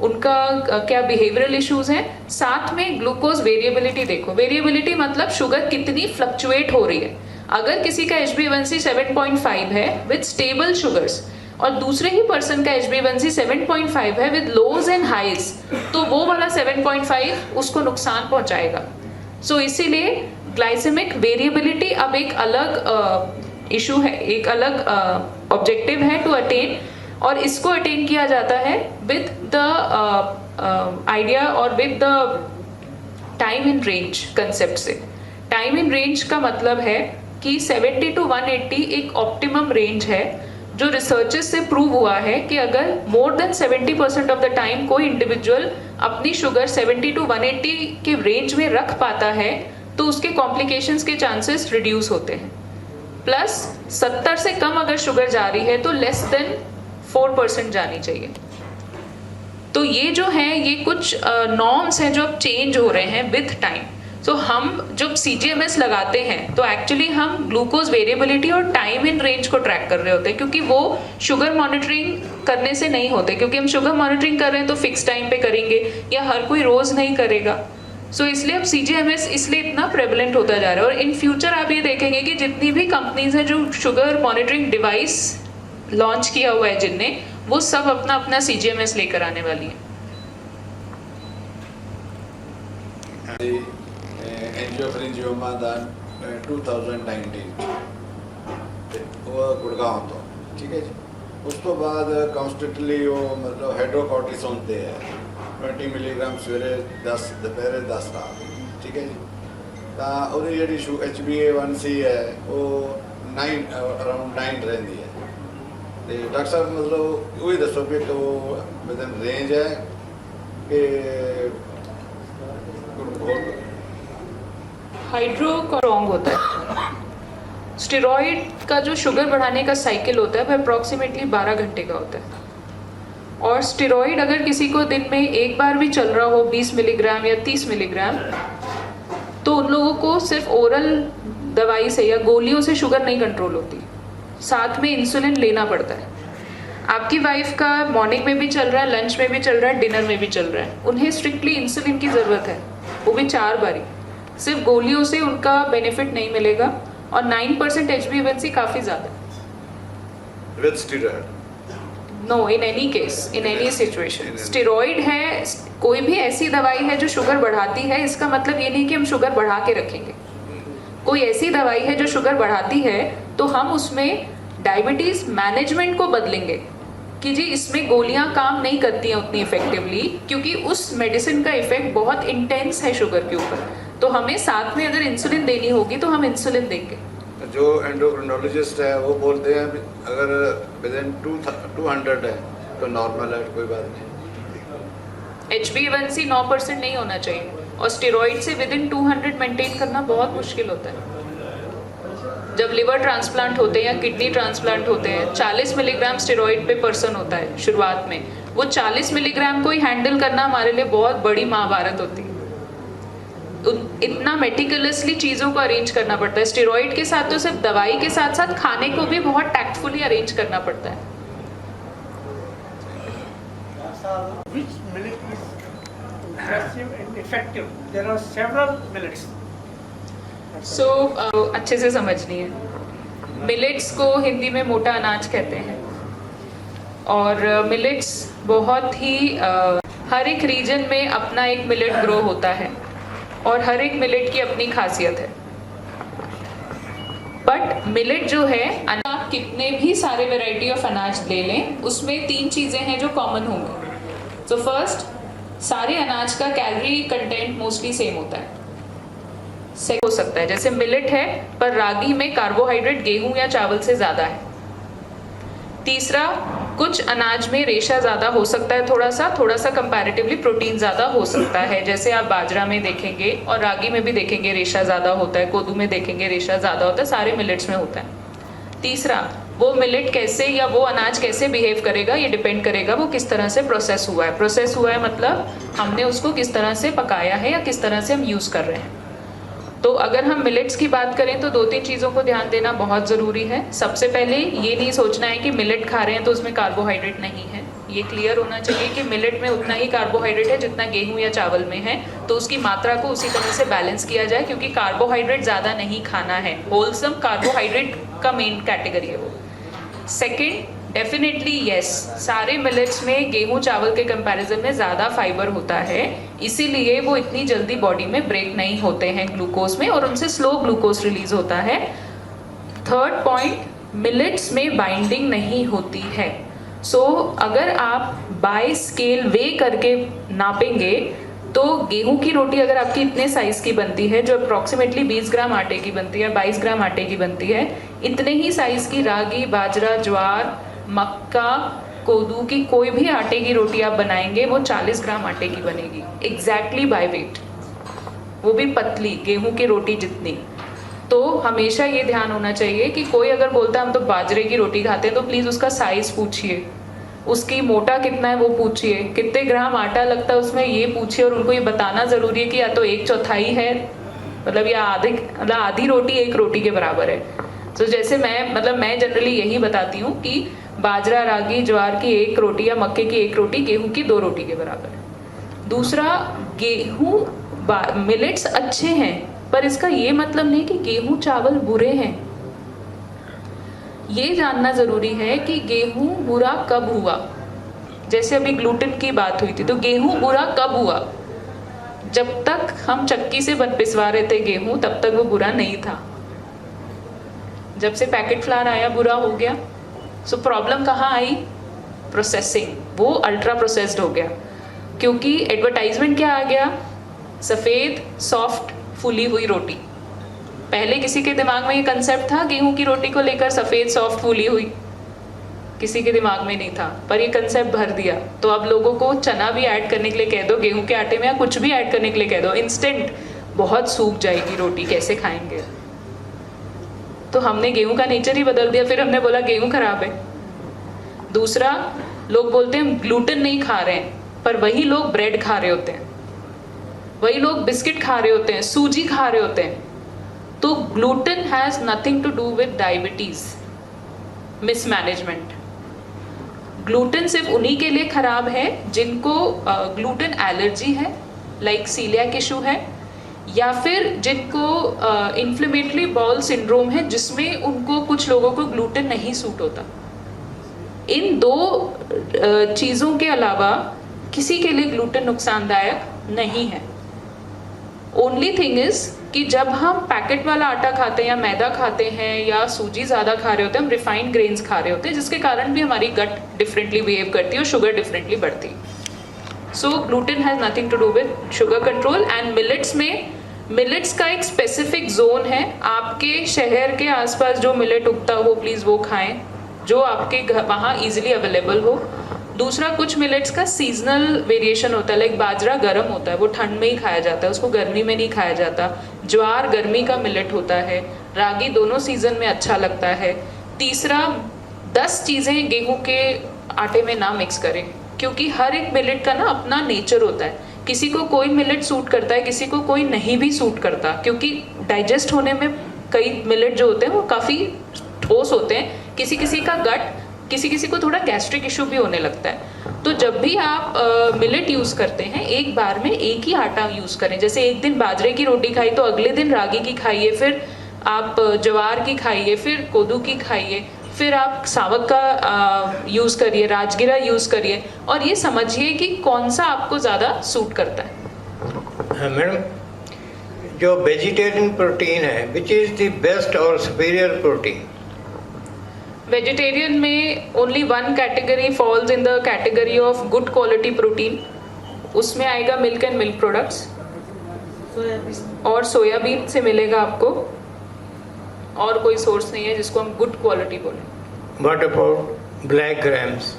उनका क्या बिहेवियरल इश्यूज हैं। साथ में ग्लूकोज वेरिएबिलिटी देखो। वेरिएबिलिटी मतलब शुगर कितनी फ्लक्चुएट हो रही है। अगर किसी का HbA1c 7.5 है विद स्टेबल शुगर्स और दूसरे ही पर्सन का HbA1c 7.5 है विद लोज एंड हाइज, तो वो वाला 7.5 उसको नुकसान पहुंचाएगा। सो इसीलिए ग्लाइसेमिक वेरिएबिलिटी अब एक अलग इशू है, एक अलग ऑब्जेक्टिव है टू अटेन, और इसको अटेन किया जाता है विद द आइडिया और with the time in range concept से। टाइम इन रेंज का मतलब है कि 70 to 180 एक ऑप्टिमम रेंज है, जो रिसर्चेस से प्रूव हुआ है कि अगर more than 70% of the time कोई इंडिविजुअल अपनी शुगर 70 to 180 के रेंज में रख पाता है तो उसके कॉम्प्लिकेशंस के चांसेस रिड्यूस होते हैं। प्लस 70 से कम अगर शुगर जा रही है तो लेस देन 4% जानी चाहिए। तो ये जो है ये कुछ नॉर्म्स हैं जो अब चेंज हो रहे हैं विथ टाइम। तो हम जब CGMS लगाते हैं तो एक्चुअली हम ग्लूकोज वेरिएबिलिटी और टाइम इन रेंज को ट्रैक कर रहे होते हैं, क्योंकि वो शुगर मॉनिटरिंग करने से नहीं होते, क्योंकि हम शुगर मॉनिटरिंग कर रहे हैं तो फिक्स टाइम पे करेंगे या हर कोई रोज नहीं करेगा। सो इसलिए अब CGMS इसलिए इतना प्रेवलेंट होता जा रहा है। और इन फ्यूचर आप ये देखेंगे कि जितनी भी कंपनीज हैं जो शुगर मॉनिटरिंग डिवाइस लॉन्च किया हुआ है जिनने, वो सब अपना अपना CGMS लेकर आने वाली है। एंजियोफरेंजियोमा ਦਾ 2019 ਉਹ ਗੁੜਗਾਉਂ ਤੋਂ, ਠੀਕ ਹੈ ਜੀ। ਉਸ ਤੋਂ ਬਾਅਦ ਕਨਸਟੈਂਟਲੀ ਉਹ ਮਤਲਬ ਹਾਈਡਰੋਕੋਰਟਿਸੋਨ ਤੇ ਹੈ 20 ਮਿਲੀਗ੍ਰਾਮ ਸਵੇਰੇ 10 ਦੁਪਹਿਰੇ 10 ਰਾਤ, ਠੀਕ ਹੈ ਜੀ। ਤਾਂ ਉਹਦੀ ਜਿਹੜੀ HbA1c ਹੈ ਉਹ 9 ਅਰਾਊਂਡ 9 ਰਹਿੰਦੀ ਹੈ। ਤੇ ਡਾਕਟਰ ਸਾਹਿਬ ਮਤਲਬ ਉਹ ਹੀ ਦੱਸੋ ਕਿ ਉਹ ਵਿਦਨ ਰੇਂਜ ਹੈ ਕਿ ਹੋਰ हाइड्रो रॉन्ग होता है। स्टेरॉइड का जो शुगर बढ़ाने का साइकिल होता है वह अप्रॉक्सीमेटली 12 घंटे का होता है, और स्टेरॉइड अगर किसी को दिन में एक बार भी चल रहा हो 20 मिलीग्राम या 30 मिलीग्राम, तो उन लोगों को सिर्फ ओरल दवाई से या गोलियों से शुगर नहीं कंट्रोल होती, साथ में इंसुलिन लेना पड़ता है। आपकी वाइफ का मॉर्निंग में भी चल रहा है, लंच में भी चल रहा है, डिनर में भी चल रहा है, उन्हें स्ट्रिक्टली इंसुलिन की ज़रूरत है, वो भी 4 बारी। सिर्फ गोलियों से उनका बेनिफिट नहीं मिलेगा, और 9% HbA1c काफ़ी ज़्यादा है। With steroid? No, in any case, in any situation. Steroid है, कोई भी ऐसी दवाई है जो शुगर बढ़ाती है, इसका मतलब ये नहीं कि हम शुगर बढ़ा के रखेंगे। कोई ऐसी दवाई है जो शुगर बढ़ाती है तो हम उसमें डायबिटीज़ मैनेजमेंट को बदलेंगे कि जी इसमें गोलियां काम नहीं करती हैं उतनी इफेक्टिवली, क्योंकि उस मेडिसिन का इफेक्ट बहुत इंटेंस है शुगर के ऊपर, तो हमें साथ में अगर इंसुलिन देनी होगी तो हम इंसुलिन देंगे। जो एंडोक्रिनोलॉजिस्ट है वो बोलते हैं अगर विदिन 200 है तो नॉर्मल है, कोई बात नहीं। HbA1c 9% नहीं होना चाहिए, और स्टेरॉइड से विदिन 200 मेंटेन करना बहुत मुश्किल होता है। जब लिवर ट्रांसप्लांट होते हैं या किडनी ट्रांसप्लांट होते हैं, 40 मिलीग्राम स्टेरॉइड पे पर्सन होता है शुरुआत में, वो 40 मिलीग्राम को ही हैंडल करना हमारे लिए बहुत बड़ी महाभारत होती है। इतना मेटिकुलसली चीज़ों को अरेंज करना पड़ता है। स्टेरॉइड के साथ तो सिर्फ दवाई के साथ साथ खाने को भी बहुत टैक्टफुली अरेंज करना पड़ता है। Which millet is aggressive and effective? There are several millets. अच्छे से समझनी है। मिलेट्स को हिंदी में मोटा अनाज कहते हैं, और मिलेट्स बहुत ही हर एक रीजन में अपना एक मिलेट ग्रो होता है, और हर एक मिलेट की अपनी खासियत है। बट मिलेट जो है, आप कितने भी सारे वैरायटी ऑफ अनाज ले लें, उसमें 3 चीज़ें हैं जो कॉमन होंगी। तो फर्स्ट, सारे अनाज का कैलोरी कंटेंट मोस्टली सेम होता है। हो सकता है जैसे मिलेट है पर रागी में कार्बोहाइड्रेट गेहूं या चावल से ज़्यादा है। तीसरा, कुछ अनाज में रेशा ज़्यादा हो सकता है, थोड़ा सा कंपैरेटिवली प्रोटीन ज़्यादा हो सकता है। जैसे आप बाजरा में देखेंगे और रागी में भी देखेंगे रेशा ज़्यादा होता है, कोदू में देखेंगे रेशा ज़्यादा होता है, सारे मिलेट्स में होता है। तीसरा, वो मिलेट कैसे या वो अनाज कैसे बिहेव करेगा, ये डिपेंड करेगा वो किस तरह से प्रोसेस हुआ है। प्रोसेस हुआ है मतलब हमने उसको किस तरह से पकाया है या किस तरह से हम यूज़ कर रहे हैं। तो अगर हम मिलेट्स की बात करें तो 2-3 चीज़ों को ध्यान देना बहुत ज़रूरी है। सबसे पहले ये नहीं सोचना है कि मिलेट खा रहे हैं तो उसमें कार्बोहाइड्रेट नहीं है। ये क्लियर होना चाहिए कि मिलेट में उतना ही कार्बोहाइड्रेट है जितना गेहूं या चावल में है, तो उसकी मात्रा को उसी तरह से बैलेंस किया जाए, क्योंकि कार्बोहाइड्रेट ज़्यादा नहीं खाना है। होलसम कार्बोहाइड्रेट का मेन कैटेगरी है वो। सेकेंड, डेफिनेटली यस, सारे मिलेट्स में गेहूं चावल के कंपैरिजन में ज़्यादा फाइबर होता है, इसीलिए वो इतनी जल्दी बॉडी में ब्रेक नहीं होते हैं ग्लूकोज में, और उनसे स्लो ग्लूकोज रिलीज होता है। थर्ड पॉइंट, मिलेट्स में बाइंडिंग नहीं होती है। सो अगर आप बाय स्केल वे करके नापेंगे तो गेहूं की रोटी अगर आपकी इतने साइज़ की बनती है, जो अप्रॉक्सीमेटली 20 ग्राम आटे की बनती है, 22 ग्राम आटे की बनती है, इतने ही साइज़ की रागी, बाजरा, ज्वार, मक्का, कोदू की कोई भी आटे की रोटी आप बनाएंगे वो 40 ग्राम आटे की बनेगी, एग्जैक्टली बाय वेट, वो भी पतली गेहूं की रोटी जितनी। तो हमेशा ये ध्यान होना चाहिए कि कोई अगर बोलता है हम तो बाजरे की रोटी खाते हैं, तो प्लीज़ उसका साइज़ पूछिए, उसकी मोटा कितना है वो पूछिए, कितने ग्राम आटा लगता है उसमें ये पूछिए, और उनको ये बताना ज़रूरी है कि या तो 1/4 है, मतलब या आधी रोटी 1 रोटी के बराबर है। तो जैसे मैं जनरली यही बताती हूँ कि बाजरा, रागी, ज्वार की 1 रोटी या मक्के की 1 रोटी गेहूं की 2 रोटी के बराबर है। दूसरा, मिलेट्स अच्छे हैं, पर इसका ये मतलब नहीं कि गेहूं चावल बुरे हैं। ये जानना ज़रूरी है कि गेहूं बुरा कब हुआ। जैसे अभी ग्लूटेन की बात हुई थी, तो गेहूं बुरा कब हुआ? जब तक हम चक्की से पिसवा रहे थे गेहूं, तब तक वो बुरा नहीं था। जब से पैकेट फ्लावर आया बुरा हो गया। सो प्रॉब्लम कहाँ आई? प्रोसेसिंग, वो अल्ट्रा प्रोसेस्ड हो गया, क्योंकि एडवर्टाइजमेंट क्या आ गया? सफ़ेद, सॉफ्ट, फूली हुई रोटी। पहले किसी के दिमाग में ये कंसेप्ट था गेहूं की रोटी को लेकर, सफ़ेद सॉफ्ट फूली हुई, किसी के दिमाग में नहीं था, पर ये कंसेप्ट भर दिया। तो अब लोगों को चना भी ऐड करने के लिए कह दो गेहूं के आटे में, या कुछ भी ऐड करने के लिए कह दो, इंस्टेंट बहुत सूख जाएगी रोटी, कैसे खाएंगे। तो हमने गेहूं का नेचर ही बदल दिया। फिर हमने बोला गेहूं खराब है। दूसरा, लोग बोलते हैं ग्लूटेन नहीं खा रहे हैं, पर वही लोग ब्रेड खा रहे होते हैं, वही लोग बिस्किट खा रहे होते हैं, सूजी खा रहे होते हैं। तो gluten has nothing to do with diabetes mismanagement. Gluten सिर्फ उन्हीं के लिए खराब है जिनको ग्लूटेन एलर्जी है, लाइक सीलियाक इशू है, या फिर जिनको इन्फ्लेमेटरी बाउल सिंड्रोम है, जिसमें उनको कुछ लोगों को ग्लूटेन नहीं सूट होता। इन दो चीज़ों के अलावा किसी के लिए ग्लूटेन नुकसानदायक नहीं है। ओनली थिंग इज कि जब हम पैकेट वाला आटा खाते हैं या मैदा खाते हैं या सूजी ज़्यादा खा रहे होते हैं, हम रिफाइंड ग्रेन्स खा रहे होते हैं, जिसके कारण भी हमारी गट डिफरेंटली बिहेव करती है और शुगर डिफरेंटली बढ़ती है। So gluten has nothing to do with sugar control. And millets में, मिलेट्स का एक स्पेसिफिक जोन है। आपके शहर के आसपास जो मिलेट उगता हो प्लीज़ वो खाएं, जो आपके वहाँ ईजिली अवेलेबल हो। दूसरा, कुछ मिलेट्स का सीजनल वेरिएशन होता है, लाइक बाजरा गर्म होता है, वो ठंड में ही खाया जाता है, उसको गर्मी में नहीं खाया जाता। ज्वार गर्मी का मिलेट होता है, रागी दोनों सीजन में अच्छा लगता है। तीसरा, 10 चीज़ें गेहूं के आटे में ना मिक्स करें, क्योंकि हर एक मिलेट का ना अपना नेचर होता है। किसी को कोई मिलेट सूट करता है, किसी को कोई नहीं भी सूट करता, क्योंकि डाइजेस्ट होने में कई मिलेट जो होते हैं वो काफ़ी ठोस होते हैं। किसी किसी का गट, किसी किसी को थोड़ा गैस्ट्रिक इशू भी होने लगता है। तो जब भी आप मिलेट यूज़ करते हैं, एक बार में एक ही आटा यूज़ करें। जैसे एक दिन बाजरे की रोटी खाई तो अगले दिन रागी की खाइए, फिर आप ज्वार की खाइए, फिर कोदू की खाइए, फिर आप सावक का यूज़ करिए, राजगिरा यूज़ करिए, और ये समझिए कि कौन सा आपको ज़्यादा सूट करता है। मैडम, जो वेजिटेरियन प्रोटीन है, विच इज़ द बेस्ट और सुपीरियर प्रोटीन? वेजिटेरियन में only one category falls in the category of good quality protein. उसमें आएगा मिल्क एंड मिल्क प्रोडक्ट्स, और सोयाबीन से मिलेगा आपको, और कोई सोर्स नहीं है जिसको हम गुड क्वालिटी बोलें। What about black grams?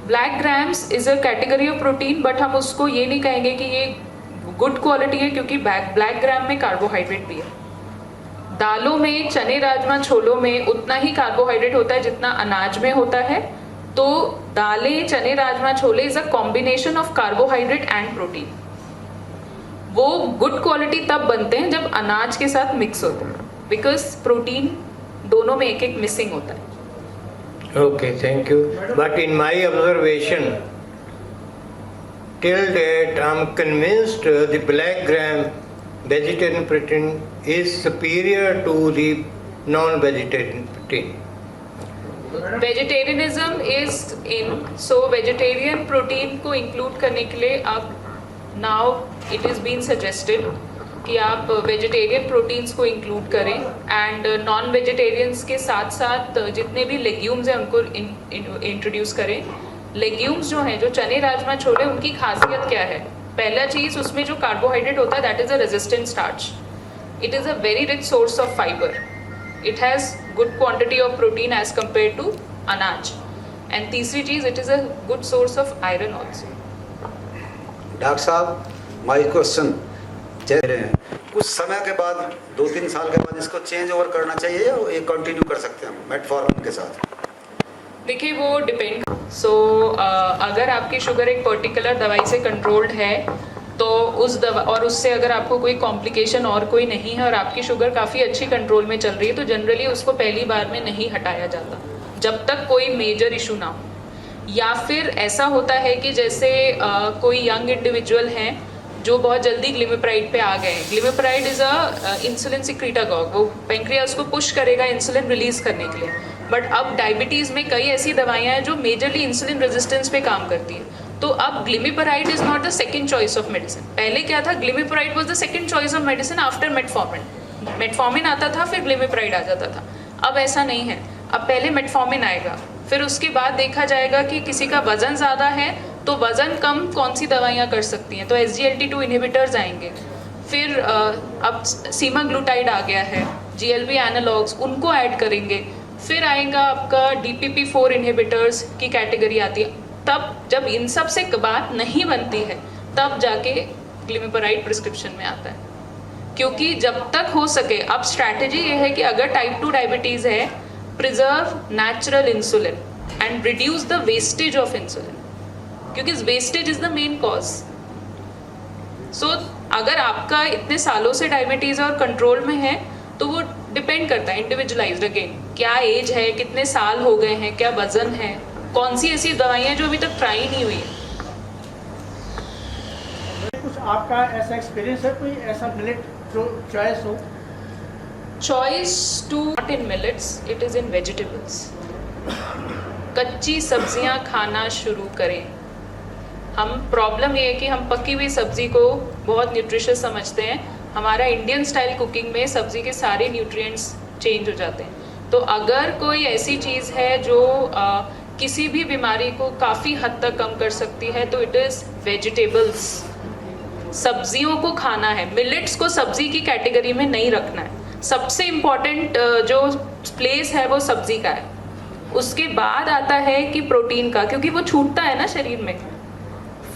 Black grams is a category of protein, but हम उसको ये नहीं कहेंगे कि ये गुड क्वालिटी है, क्योंकि ब्लैक ग्राम में कार्बोहाइड्रेट भी है। दालों में, चने राजमा छोलों में उतना ही कार्बोहाइड्रेट होता है जितना अनाज में होता है। तो दालें, चने rajma chole is a combination of carbohydrate and protein. वो गुड क्वालिटी तब बनते हैं जब अनाज के साथ मिक्स होते हैं, बिकॉज प्रोटीन दोनों में एक एक मिसिंग होता है। Okay, thank you. But in my observation, till date, I'm convinced the black gram vegetarian protein is superior to the non-vegetarian protein. Vegetarianism is in, so vegetarian protein को include करने के लिए अब now it is been suggested कि आप vegetarian proteins को include करें, and non vegetarians के साथ साथ जितने भी लेग्यूम्स हैं उनको इंट्रोड्यूस करें। लेग्यूम्स जो हैं, जो चने राजमा छोले, उनकी खासियत क्या है? पहला चीज़, उसमें जो कार्बोहाइड्रेट होता है that is a resistant starch. It is a very rich source of fibre. It has good quantity of protein as compared to अनाज। एंड तीसरी चीज़, it is a good source of iron also. Doctor साहब, my question, कुछ समय के बाद 2-3 साल के बाद इसको चेंज ओवर करना चाहिए या ये कंटिन्यू कर सकते हैं मेटफॉर्मिन के साथ? देखिए, वो डिपेंड। अगर आपकी शुगर एक पर्टिकुलर दवाई से कंट्रोल्ड है, तो उस दवा, और उससे अगर आपको कोई कॉम्प्लिकेशन और कोई नहीं है और आपकी शुगर काफ़ी अच्छी कंट्रोल में चल रही है, तो जनरली उसको पहली बार में नहीं हटाया जाता जब तक कोई मेजर इशू ना हो। या फिर ऐसा होता है कि जैसे कोई यंग इंडिविजुअल हैं जो बहुत जल्दी ग्लिमिप्राइड पे आ गए हैं। ग्लिमिप्राइड इज़ अ इंसुलिन सिक्रीटागॉग, वो पेंक्रियाज को पुश करेगा इंसुलिन रिलीज करने के लिए। बट अब डायबिटीज़ में कई ऐसी दवाइयाँ हैं जो मेजरली इंसुलिन रेजिस्टेंस पे काम करती हैं। तो अब glimepiride is not the second choice of medicine. पहले क्या था? Glimepiride was the second choice of medicine after metformin. Metformin आता था, फिर ग्लिमिप्राइड आ जाता था। अब ऐसा नहीं है, अब पहले मेटफॉर्मिन आएगा, फिर उसके बाद देखा जाएगा कि किसी का वज़न ज़्यादा है तो वज़न कम कौन सी दवाइयाँ कर सकती हैं, तो SGLT2 इनहिबिटर्स आएंगे। फिर अब सीमाग्लूटाइड आ गया है, GLP एनालॉग्स उनको ऐड करेंगे, फिर आएगा आपका DPP-4 इनहिबिटर्स की कैटेगरी आती है। तब जब इन सब से बात नहीं बनती है तब जाके ग्लिमिपराइड प्रिस्क्रिप्शन में आता है। क्योंकि जब तक हो सके, अब स्ट्रैटेजी ये है कि अगर टाइप 2 डायबिटीज़ है, preserve natural insulin and reduce the wastage of insulin, क्योंकि wastage is the main cause. So अगर आपका इतने सालों से डायबिटीज़ और कंट्रोल में है तो वो डिपेंड करता है इंडिविजुअलाइज्ड, अगेन क्या एज है, कितने साल हो गए हैं, क्या वजन है, कौन सी ऐसी दवाइयाँ जो अभी तक ट्राई नहीं हुई है। कुछ आपका ऐसा एक्सपीरियंस है, कोई ऐसा मिलेट जो चॉइस हो? Choice to not in millets, it is in vegetables. कच्ची सब्जियां खाना शुरू करें। हम प्रॉब्लम ये है कि हम पकी हुई सब्जी को बहुत न्यूट्रिशियस समझते हैं। हमारा इंडियन स्टाइल कुकिंग में सब्जी के सारे न्यूट्रिएंट्स चेंज हो जाते हैं। तो अगर कोई ऐसी चीज़ है जो किसी भी बीमारी को काफ़ी हद तक कम कर सकती है तो इट इज़ वेजिटेबल्स। सब्जियों को खाना है, मिलेट्स को सब्जी की कैटेगरी में नहीं रखना है। सबसे इम्पॉर्टेंट जो प्लेस है वो सब्जी का है, उसके बाद आता है कि प्रोटीन का, क्योंकि वो छूटता है ना शरीर में।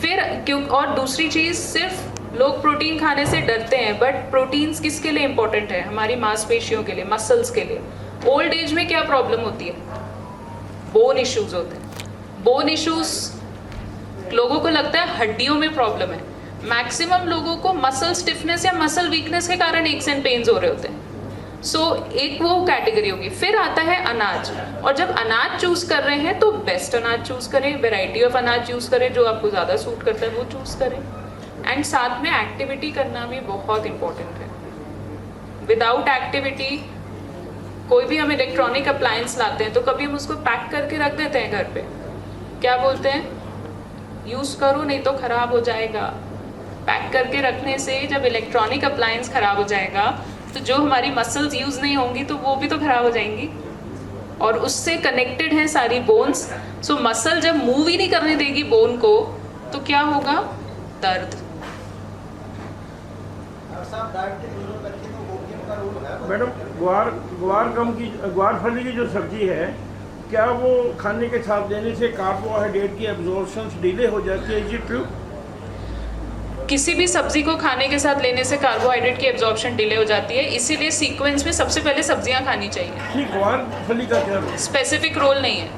फिर क्यों, और दूसरी चीज़, सिर्फ लोग प्रोटीन खाने से डरते हैं, बट प्रोटीन्स किसके लिए इम्पोर्टेंट है? हमारी मांसपेशियों के लिए, मसल्स के लिए। ओल्ड एज में क्या प्रॉब्लम होती है? बोन इश्यूज होते हैं। बोन इश्यूज लोगों को लगता है हड्डियों में प्रॉब्लम है, मैक्सिमम लोगों को मसल स्टिफनेस या मसल वीकनेस के कारण एक्स एंड पेन्स हो रहे होते हैं। सो एक वो कैटेगरी होगी। फिर आता है अनाज, और जब अनाज चूज कर रहे हैं तो बेस्ट अनाज चूज करें, वेराइटी ऑफ अनाज चूज करें, जो आपको ज़्यादा सूट करता है वो चूज करें। एंड साथ में एक्टिविटी करना भी बहुत इम्पोर्टेंट है। विदाउट एक्टिविटी, कोई भी हम इलेक्ट्रॉनिक अप्लायंस लाते हैं तो कभी हम उसको पैक करके रख देते हैं घर पे, क्या बोलते हैं, यूज़ करो नहीं तो ख़राब हो जाएगा। पैक करके रखने से जब इलेक्ट्रॉनिक अप्लायंस ख़राब हो जाएगा तो जो हमारी मसल्स यूज़ नहीं होंगी तो वो भी तो ख़राब हो जाएंगी, और उससे कनेक्टेड हैं सारी बोन्स। सो मसल जब मूव ही नहीं करने देगी बोन को तो क्या होगा? दर्द। मैडम, ग्वार फली की जो सब्जी है, क्या वो खाने के साथ देने से कार्बोहाइड्रेट की एब्जॉर्प्शन डिले हो जाती है? Is it true? किसी भी सब्जी को खाने के साथ लेने से कार्बोहाइड्रेट की एब्जॉर्प्शन डिले हो जाती है, इसीलिए सीक्वेंस में सबसे पहले सब्जियां खानी चाहिए। नहीं, ग्वार फली का क्या रोल? स्पेसिफिक रोल नहीं है।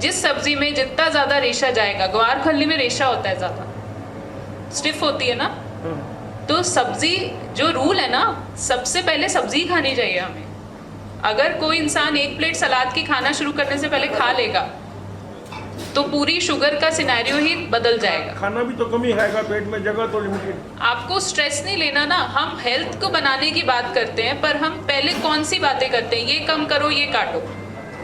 जिस सब्जी में जितना ज़्यादा रेशा जाएगा, ग्वार फली में रेशा होता है ज़्यादा, स्टिफ होती है ना, तो सब्जी जो रूल है ना, सबसे पहले सब्जी खानी चाहिए हमें। अगर कोई इंसान एक प्लेट सलाद की खाना शुरू करने से पहले खा लेगा तो पूरी शुगर का सिनेरियो ही बदल जाएगा। खाना भी तो कमी है, पेट में जगह तो लिमिटेड। आपको स्ट्रेस नहीं लेना ना, हम हेल्थ को बनाने की बात करते हैं, पर हम पहले कौन सी बातें करते हैं? ये कम करो, ये काटो।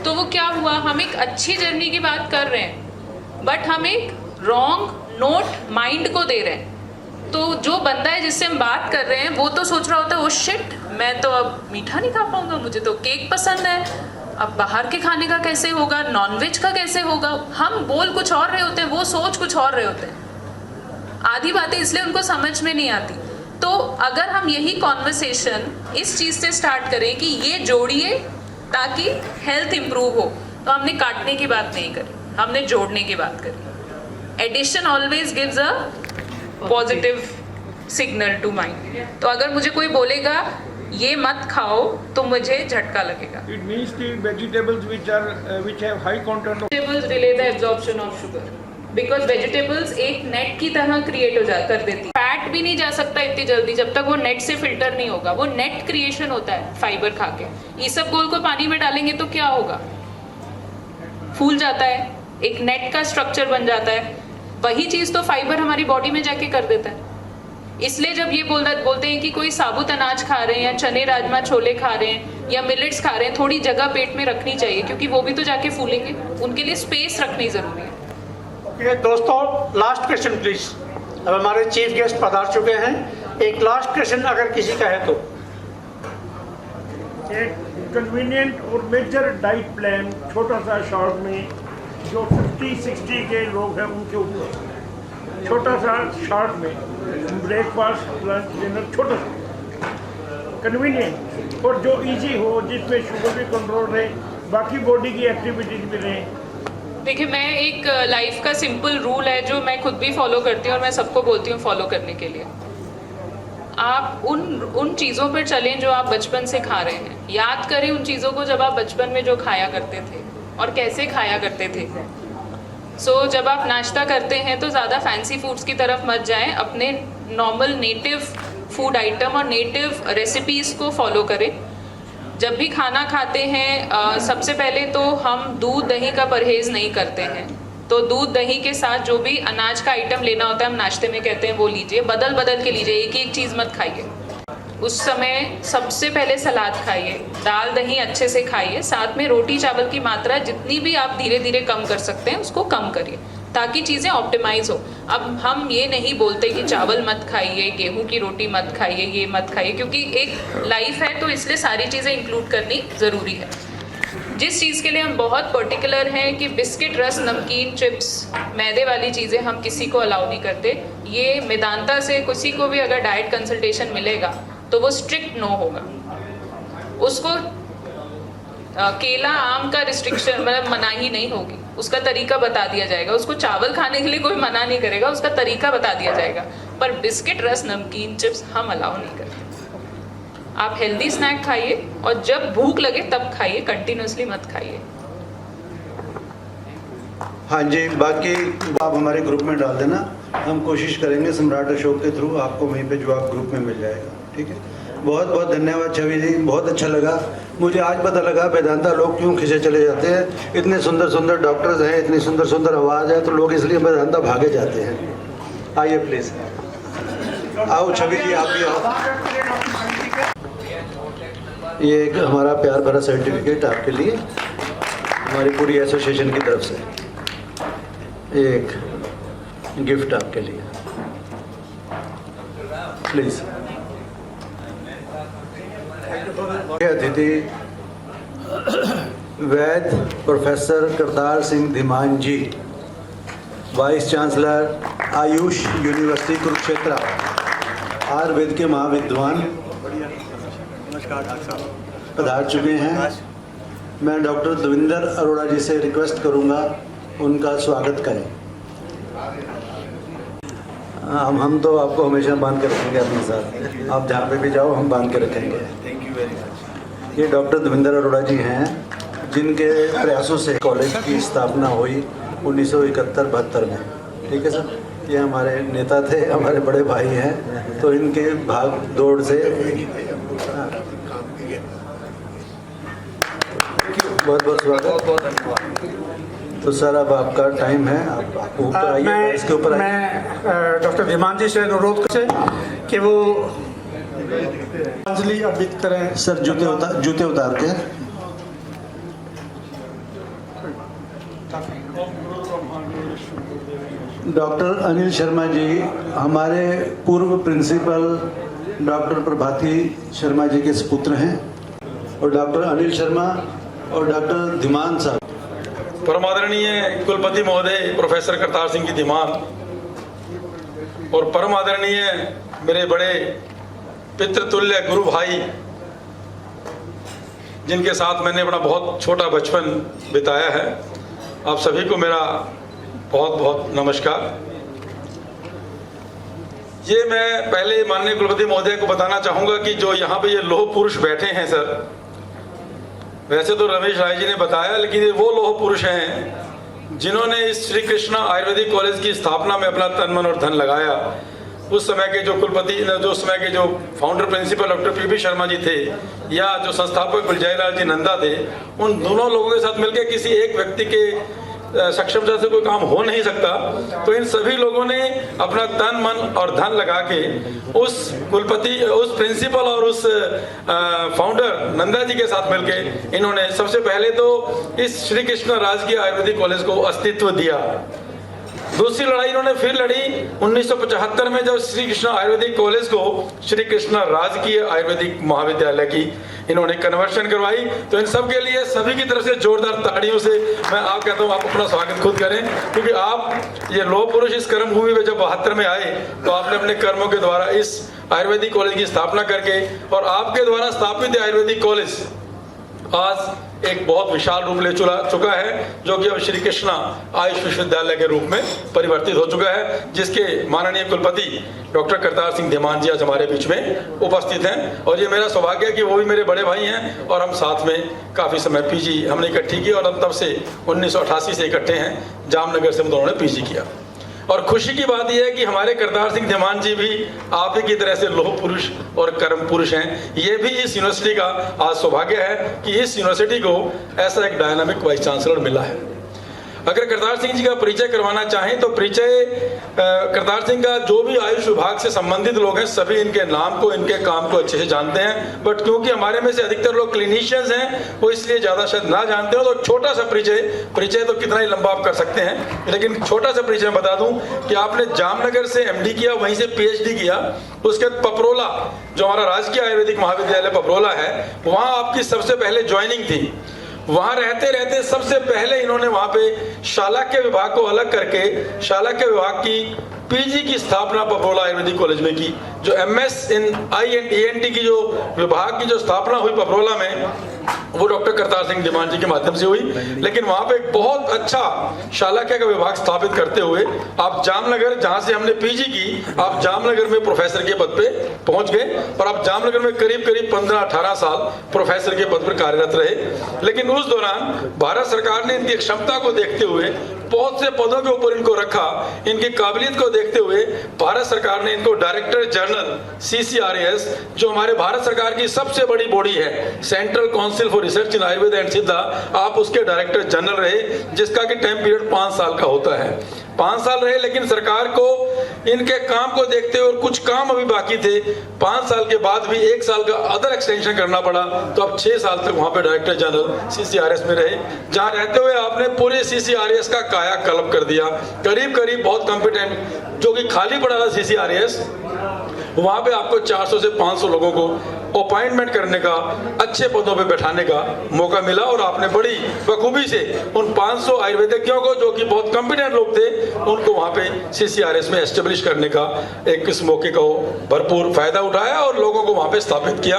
तो वो क्या हुआ, हम एक अच्छी जर्नी की बात कर रहे हैं बट हम एक रॉन्ग नोट माइंड को दे रहे हैं। तो जो बंदा है जिससे हम बात कर रहे हैं वो तो सोच रहा होता है, ओ शिट, मैं तो अब मीठा नहीं खा पाऊंगा, मुझे तो केक पसंद है, अब बाहर के खाने का कैसे होगा, नॉनवेज का कैसे होगा। हम बोल कुछ और रहे होते हैं, वो सोच कुछ और रहे होते हैं। आधी बातें इसलिए उनको समझ में नहीं आती। तो अगर हम यही कॉन्वर्सेशन इस चीज़ से स्टार्ट करें कि ये जोड़िए ताकि हेल्थ इम्प्रूव हो, तो हमने काटने की बात नहीं करी, हमने जोड़ने की बात करी। Addition always gives a positive signal to mind. तो अगर मुझे कोई बोलेगा ये मत खाओ तो मुझे झटका लगेगा। It means the vegetables which have high content of Vegetables delay the absorption of sugar because vegetables एक नेट की तरह क्रिएट हो कर देती है। फैट भी नहीं जा सकता इतनी जल्दी जब तक वो नेट से फिल्टर नहीं होगा। वो नेट क्रिएशन होता है फाइबर खा के। इसबगोल को पानी में डालेंगे तो क्या होगा, फूल जाता है, एक नेट का स्ट्रक्चर बन जाता है। वही चीज़ तो फाइबर हमारी बॉडी में जाके कर देता है। इसलिए जब ये बोलते हैं कि कोई साबुत अनाज खा रहे हैं या चने राजमा छोले खा रहे हैं या मिलेट्स खा रहे हैं, थोड़ी जगह पेट में रखनी चाहिए क्योंकि वो भी तो जाके फूलेंगे, उनके लिए स्पेस रखनी ज़रूरी है। ओके दोस्तों, लास्ट क्वेश्चन प्लीज। अब हमारे चीफ गेस्ट पधार चुके हैं, एक लास्ट क्वेश्चन अगर किसी का है तो। एक कन्वीनियंट और मेजर डाइट प्लान छोटा सा शॉर्ट में जो 50-60 के लोग हैं उनके ऊपर। छोटा सा शॉर्ट में ब्रेकफास्ट लंच डिनर छोटा सा कन्वीनियंट और जो इजी हो, जिसमें शुगर भी कंट्रोल रहे, बाकी बॉडी की एक्टिविटीज भी रहे। देखिए, मैं एक लाइफ का सिंपल रूल है जो मैं खुद भी फॉलो करती हूँ और मैं सबको बोलती हूँ फॉलो करने के लिए। आप उन चीज़ों पर चलें जो आप बचपन से खा रहे हैं। याद करें उन चीज़ों को जब आप बचपन में जो खाया करते थे और कैसे खाया करते थे। जब आप नाश्ता करते हैं तो ज़्यादा फैंसी फूड्स की तरफ मत जाएं, अपने नॉर्मल नेटिव फूड आइटम और नेटिव रेसिपीज़ को फॉलो करें। जब भी खाना खाते हैं सबसे पहले तो हम दूध दही का परहेज़ नहीं करते हैं, तो दूध दही के साथ जो भी अनाज का आइटम लेना होता है, हम नाश्ते में कहते हैं वो लीजिए, बदल बदल के लीजिए, एक ही एक चीज़ मत खाइए। उस समय सबसे पहले सलाद खाइए, दाल दही अच्छे से खाइए, साथ में रोटी चावल की मात्रा जितनी भी आप धीरे धीरे कम कर सकते हैं उसको कम करिए ताकि चीज़ें ऑप्टिमाइज हो। अब हम ये नहीं बोलते कि चावल मत खाइए, गेहूं की रोटी मत खाइए, ये मत खाइए, क्योंकि एक लाइफ है तो इसलिए सारी चीज़ें इंक्लूड करनी ज़रूरी है। जिस चीज़ के लिए हम बहुत पर्टिकुलर हैं कि बिस्किट, रस, नमकीन, चिप्स, मैदे वाली चीज़ें हम किसी को अलाउ नहीं करते। ये मेदांता से किसी को भी अगर डाइट कंसल्टेशन मिलेगा तो वो स्ट्रिक्ट नो होगा। उसको केला आम का रिस्ट्रिक्शन मतलब मनाही नहीं होगी, उसका तरीका बता दिया जाएगा। उसको चावल खाने के लिए कोई मना नहीं करेगा, उसका तरीका बता दिया जाएगा। पर बिस्किट, रस, नमकीन, चिप्स हम अलाउ नहीं करते। आप हेल्दी स्नैक खाइए और जब भूख लगे तब खाइए, कंटिन्यूसली मत खाइए। हाँ जी, बाकी आप हमारे ग्रुप में डाल देना, हम कोशिश करेंगे सम्राट अशोक के थ्रू आपको वहीं पे जो आप ग्रुप में मिल जाएगा। ठीक है, बहुत बहुत धन्यवाद छवि जी, बहुत अच्छा लगा। मुझे आज पता लगा वेदांता लोग क्यों खिंचे चले जाते हैं। इतने सुंदर सुंदर डॉक्टर्स हैं, इतनी सुंदर सुंदर आवाज़ है, तो लोग इसलिए वेदांता भागे जाते हैं। आइए प्लीज़, आओ छवि जी, आप भी आओ। ये एक हमारा प्यार भरा सर्टिफिकेट आपके लिए हमारी पूरी एसोसिएशन की तरफ से, एक गिफ्ट आपके लिए, प्लीज। अतिथि वैद professor Kartar Singh Dhiman ji, vice chancellor Ayush university Kurukshetra, Ayurveda के महाविद्वान पधार चुके हैं। मैं डॉक्टर देवेंद्र अरोड़ा जी से रिक्वेस्ट करूंगा उनका स्वागत करें। हम तो आपको हमेशा बांध के रखेंगे अपने साथ, आप जहाँ पे भी जाओ हम बांध के रखेंगे। Thank you very much. ये डॉक्टर देवेंद्र अरोड़ा जी हैं, जिनके प्रयासों से कॉलेज की स्थापना हुई 1971-72 में। ठीक है सर, ये हमारे नेता थे, हमारे बड़े भाई हैं, तो इनके भाग दौड़ से बहुत बहुत स्वागत, बहुत बहुत धन्यवाद। तो सर अब आपका टाइम है, आप ऊपर आइए, इसके ऊपर आइए। मैं डॉक्टर धीमान जी से अनुरोध करें कि वो अंजलि अर्पित करें। सर जूते उतार के। डॉक्टर अनिल शर्मा जी हमारे पूर्व प्रिंसिपल डॉक्टर प्रभाती शर्मा जी के सुपुत्र हैं, और डॉक्टर अनिल शर्मा और डॉक्टर धीमान साहब। परमादरणीय कुलपति महोदय प्रोफेसर करतार सिंह जी धीमान और परम आदरणीय मेरे बड़े पितृतुल्य गुरु भाई, जिनके साथ मैंने अपना बहुत छोटा बचपन बिताया है, आप सभी को मेरा बहुत बहुत नमस्कार। ये मैं पहले माननीय कुलपति महोदय को बताना चाहूँगा कि जो यहाँ पे ये लौह पुरुष बैठे हैं सर, वैसे तो रमेश राय जी ने बताया, लेकिन ये वो लौह पुरुष हैं जिन्होंने इस श्री कृष्णा आयुर्वेदिक कॉलेज की स्थापना में अपना तन मन और धन लगाया। उस समय के जो कुलपति, जो उस समय के जो founder principal doctor P Sharma ji थे, या जो संस्थापक बिलजाईलाल जी नंदा थे, उन दोनों लोगों के साथ मिलकर किसी एक व्यक्ति के सक्षमता से कोई काम हो नहीं सकता। तो इन सभी लोगों ने अपना तन मन और धन लगा के उस कुलपति, उस प्रिंसिपल और उस फाउंडर नंदा जी के साथ मिलके इन्होंने सबसे पहले तो इस श्री कृष्ण राजकीय आयुर्वेदिक कॉलेज को अस्तित्व दिया। दूसरी लड़ाई इन्होंने फिर लड़ी 1975 में, जब श्री कृष्ण आयुर्वेदिक कॉलेज को श्री कृष्ण राजकीय आयुर्वेदिक महाविद्यालय की इन्होंने कन्वर्शन करवाई। तो इन सब के लिए सभी की तरफ से जोरदार ताड़ियों से मैं आप कहता हूँ आप अपना स्वागत खुद करें, क्योंकि आप ये लोह पुरुष इस कर्म भूमि में जब 72 में आए तो आपने अपने कर्मों के द्वारा इस आयुर्वेदिक कॉलेज की स्थापना करके और आपके द्वारा स्थापित आयुर्वेदिक कॉलेज आज एक बहुत विशाल रूप ले चुका है, जो कि अब श्री कृष्णा आयुष विश्वविद्यालय के रूप में परिवर्तित हो चुका है, जिसके माननीय कुलपति डॉक्टर करतार सिंह धीमान जी आज हमारे बीच में उपस्थित हैं। और ये मेरा सौभाग्य है कि वो भी मेरे बड़े भाई हैं और हम साथ में काफ़ी समय पीजी हमने इकट्ठी की और हम तब से 1988 से इकट्ठे हैं। जामनगर से हम दोनों ने पीजी किया। और खुशी की बात यह है कि हमारे करतार सिंह धीमान जी भी आप ही की तरह से लोह पुरुष और कर्म पुरुष हैं। ये भी इस यूनिवर्सिटी का आज सौभाग्य है कि इस यूनिवर्सिटी को ऐसा एक डायनामिक वाइस चांसलर मिला है। अगर करतार सिंह जी का परिचय करवाना चाहें तो परिचय करतार सिंह का जो भी आयुष विभाग से संबंधित लोग हैं सभी इनके नाम को, इनके काम को अच्छे से जानते हैं। बट क्योंकि हमारे में से अधिकतर लोग क्लिनिशियंस हैं, वो इसलिए ज़्यादा शायद ना जानते हो, तो छोटा सा परिचय तो कितना ही लंबा आप कर सकते हैं, लेकिन छोटा सा परिचय बता दूं कि आपने जामनगर से MD किया, वहीं से PhD किया। उसके बाद पपरोला, जो हमारा राजकीय आयुर्वेदिक महाविद्यालय पपरोला है, वहाँ आपकी सबसे पहले ज्वाइनिंग थी। वहाँ रहते रहते सबसे पहले इन्होंने वहाँ पे शालाक्य विभाग को अलग करके शालाक्य विभाग की PG की स्थापना पपरोला आयुर्वेदिक कॉलेज में की। जो MS इन ENT की जो विभाग की जो स्थापना हुई पपरोला में, वो डॉक्टर करतार सिंह धीमान जी के माध्यम से हुई। लेकिन वहाँ पे एक बहुत अच्छा शालाक्य का विभाग स्थापित करते हुए आप जामनगर, जहाँ से हमने PG की, आप जामनगर में प्रोफेसर के पद पे पहुँच गए और आप जामनगर में करीब 15-18 साल प्रोफेसर के पद पर कार्यरत रहे। लेकिन उस दौरान भारत सरकार ने इनकी क्षमता को देखते हुए बहुत से पदों के ऊपर इनको रखा। इनकी काबिलियत को देखते हुए भारत सरकार ने इनको डायरेक्टर जनरल CCRAS, जो हमारे भारत सरकार की सबसे बड़ी बॉडी है, central council for research in Ayurveda and सिद्धा, आप उसके डायरेक्टर जनरल रहे, जिसका कि टाइम पीरियड 5 साल का होता है। 5 साल रहे, लेकिन सरकार को इनके काम को देखते हुए और कुछ काम अभी बाकी थे, 5 साल के बाद भी 1 साल का अदर एक्सटेंशन करना पड़ा। तो अब 6 साल तक वहाँ पे डायरेक्टर जनरल CCRAS में रहे, जहाँ रहते हुए आपने पूरे CCRAS का कायाकल्प कर दिया। करीब करीब बहुत कॉम्पिटेंट, जो कि खाली पड़ा था CCRAS, वहाँ पे आपको 400 से 500 लोगों को अपॉइंटमेंट करने का, अच्छे पदों पे बैठाने का मौका मिला। और आपने बड़ी बखूबी से उन 500 आयुर्वेदिकों को, जो कि बहुत कॉम्पिटेंट लोग थे, उनको वहाँ पे CCRAS में एस्टेब्लिश करने का एक इस मौके का भरपूर फायदा उठाया और लोगों को वहाँ पे स्थापित किया।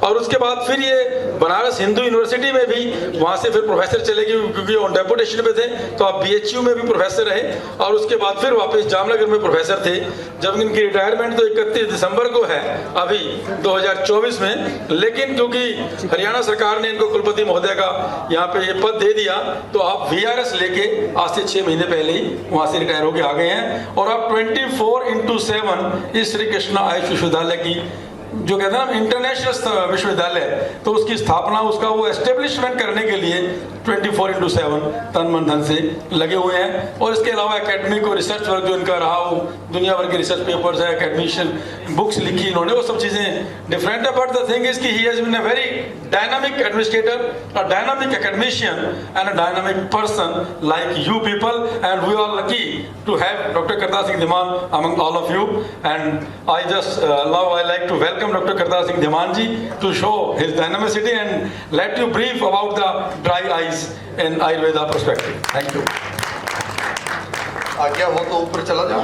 और उसके बाद फिर ये बनारस हिंदू यूनिवर्सिटी में भी वहाँ से फिर प्रोफेसर चले गए, क्योंकि ऑन डेपुटेशन पे थे, तो आप BHU में भी प्रोफेसर रहे। और उसके बाद फिर वापस जामनगर में प्रोफेसर थे। जब इनकी रिटायरमेंट तो 31 दिसंबर को है अभी 2024 में, लेकिन क्योंकि हरियाणा सरकार ने इनको कुलपति महोदय का यहाँ पे ये पद दे दिया, तो आप VRS लेके आज से 6 महीने पहले ही वहाँ से रिटायर होके आ गए हैं। और आप 24/7 इस श्री कृष्णा आयुष विश्वविद्यालय की, जो कहते हैं ना इंटरनेशनल विश्वविद्यालय, तो उसकी स्थापना, उसका वो एस्टेब्लिशमेंट करने के लिए 24/7 तन मन धन से लगे हुए हैं। और इसके अलावा एकेडमिक और रिसर्च वर्क जो इनका रहा, वो दुनिया भर के रिसर्च पेपर्स है, एकेडमिशियन बुक्स लिखी इन्होंने, वो सब चीज़ें डिफरेंट है। बट द थिंग इज कि he has been a very dynamic administrator, a dynamic academician and a dynamic person like you people, and we are lucky to have doctor Kartar Singh Dhiman among all of you. And I just now I like to welcome Dr. Kartar Singh Dhiman ji to show his dynamicity and let you brief about the dry eyes in Ayurveda perspective. Thank you. आज्ञा हो तो ऊपर चला जाओ।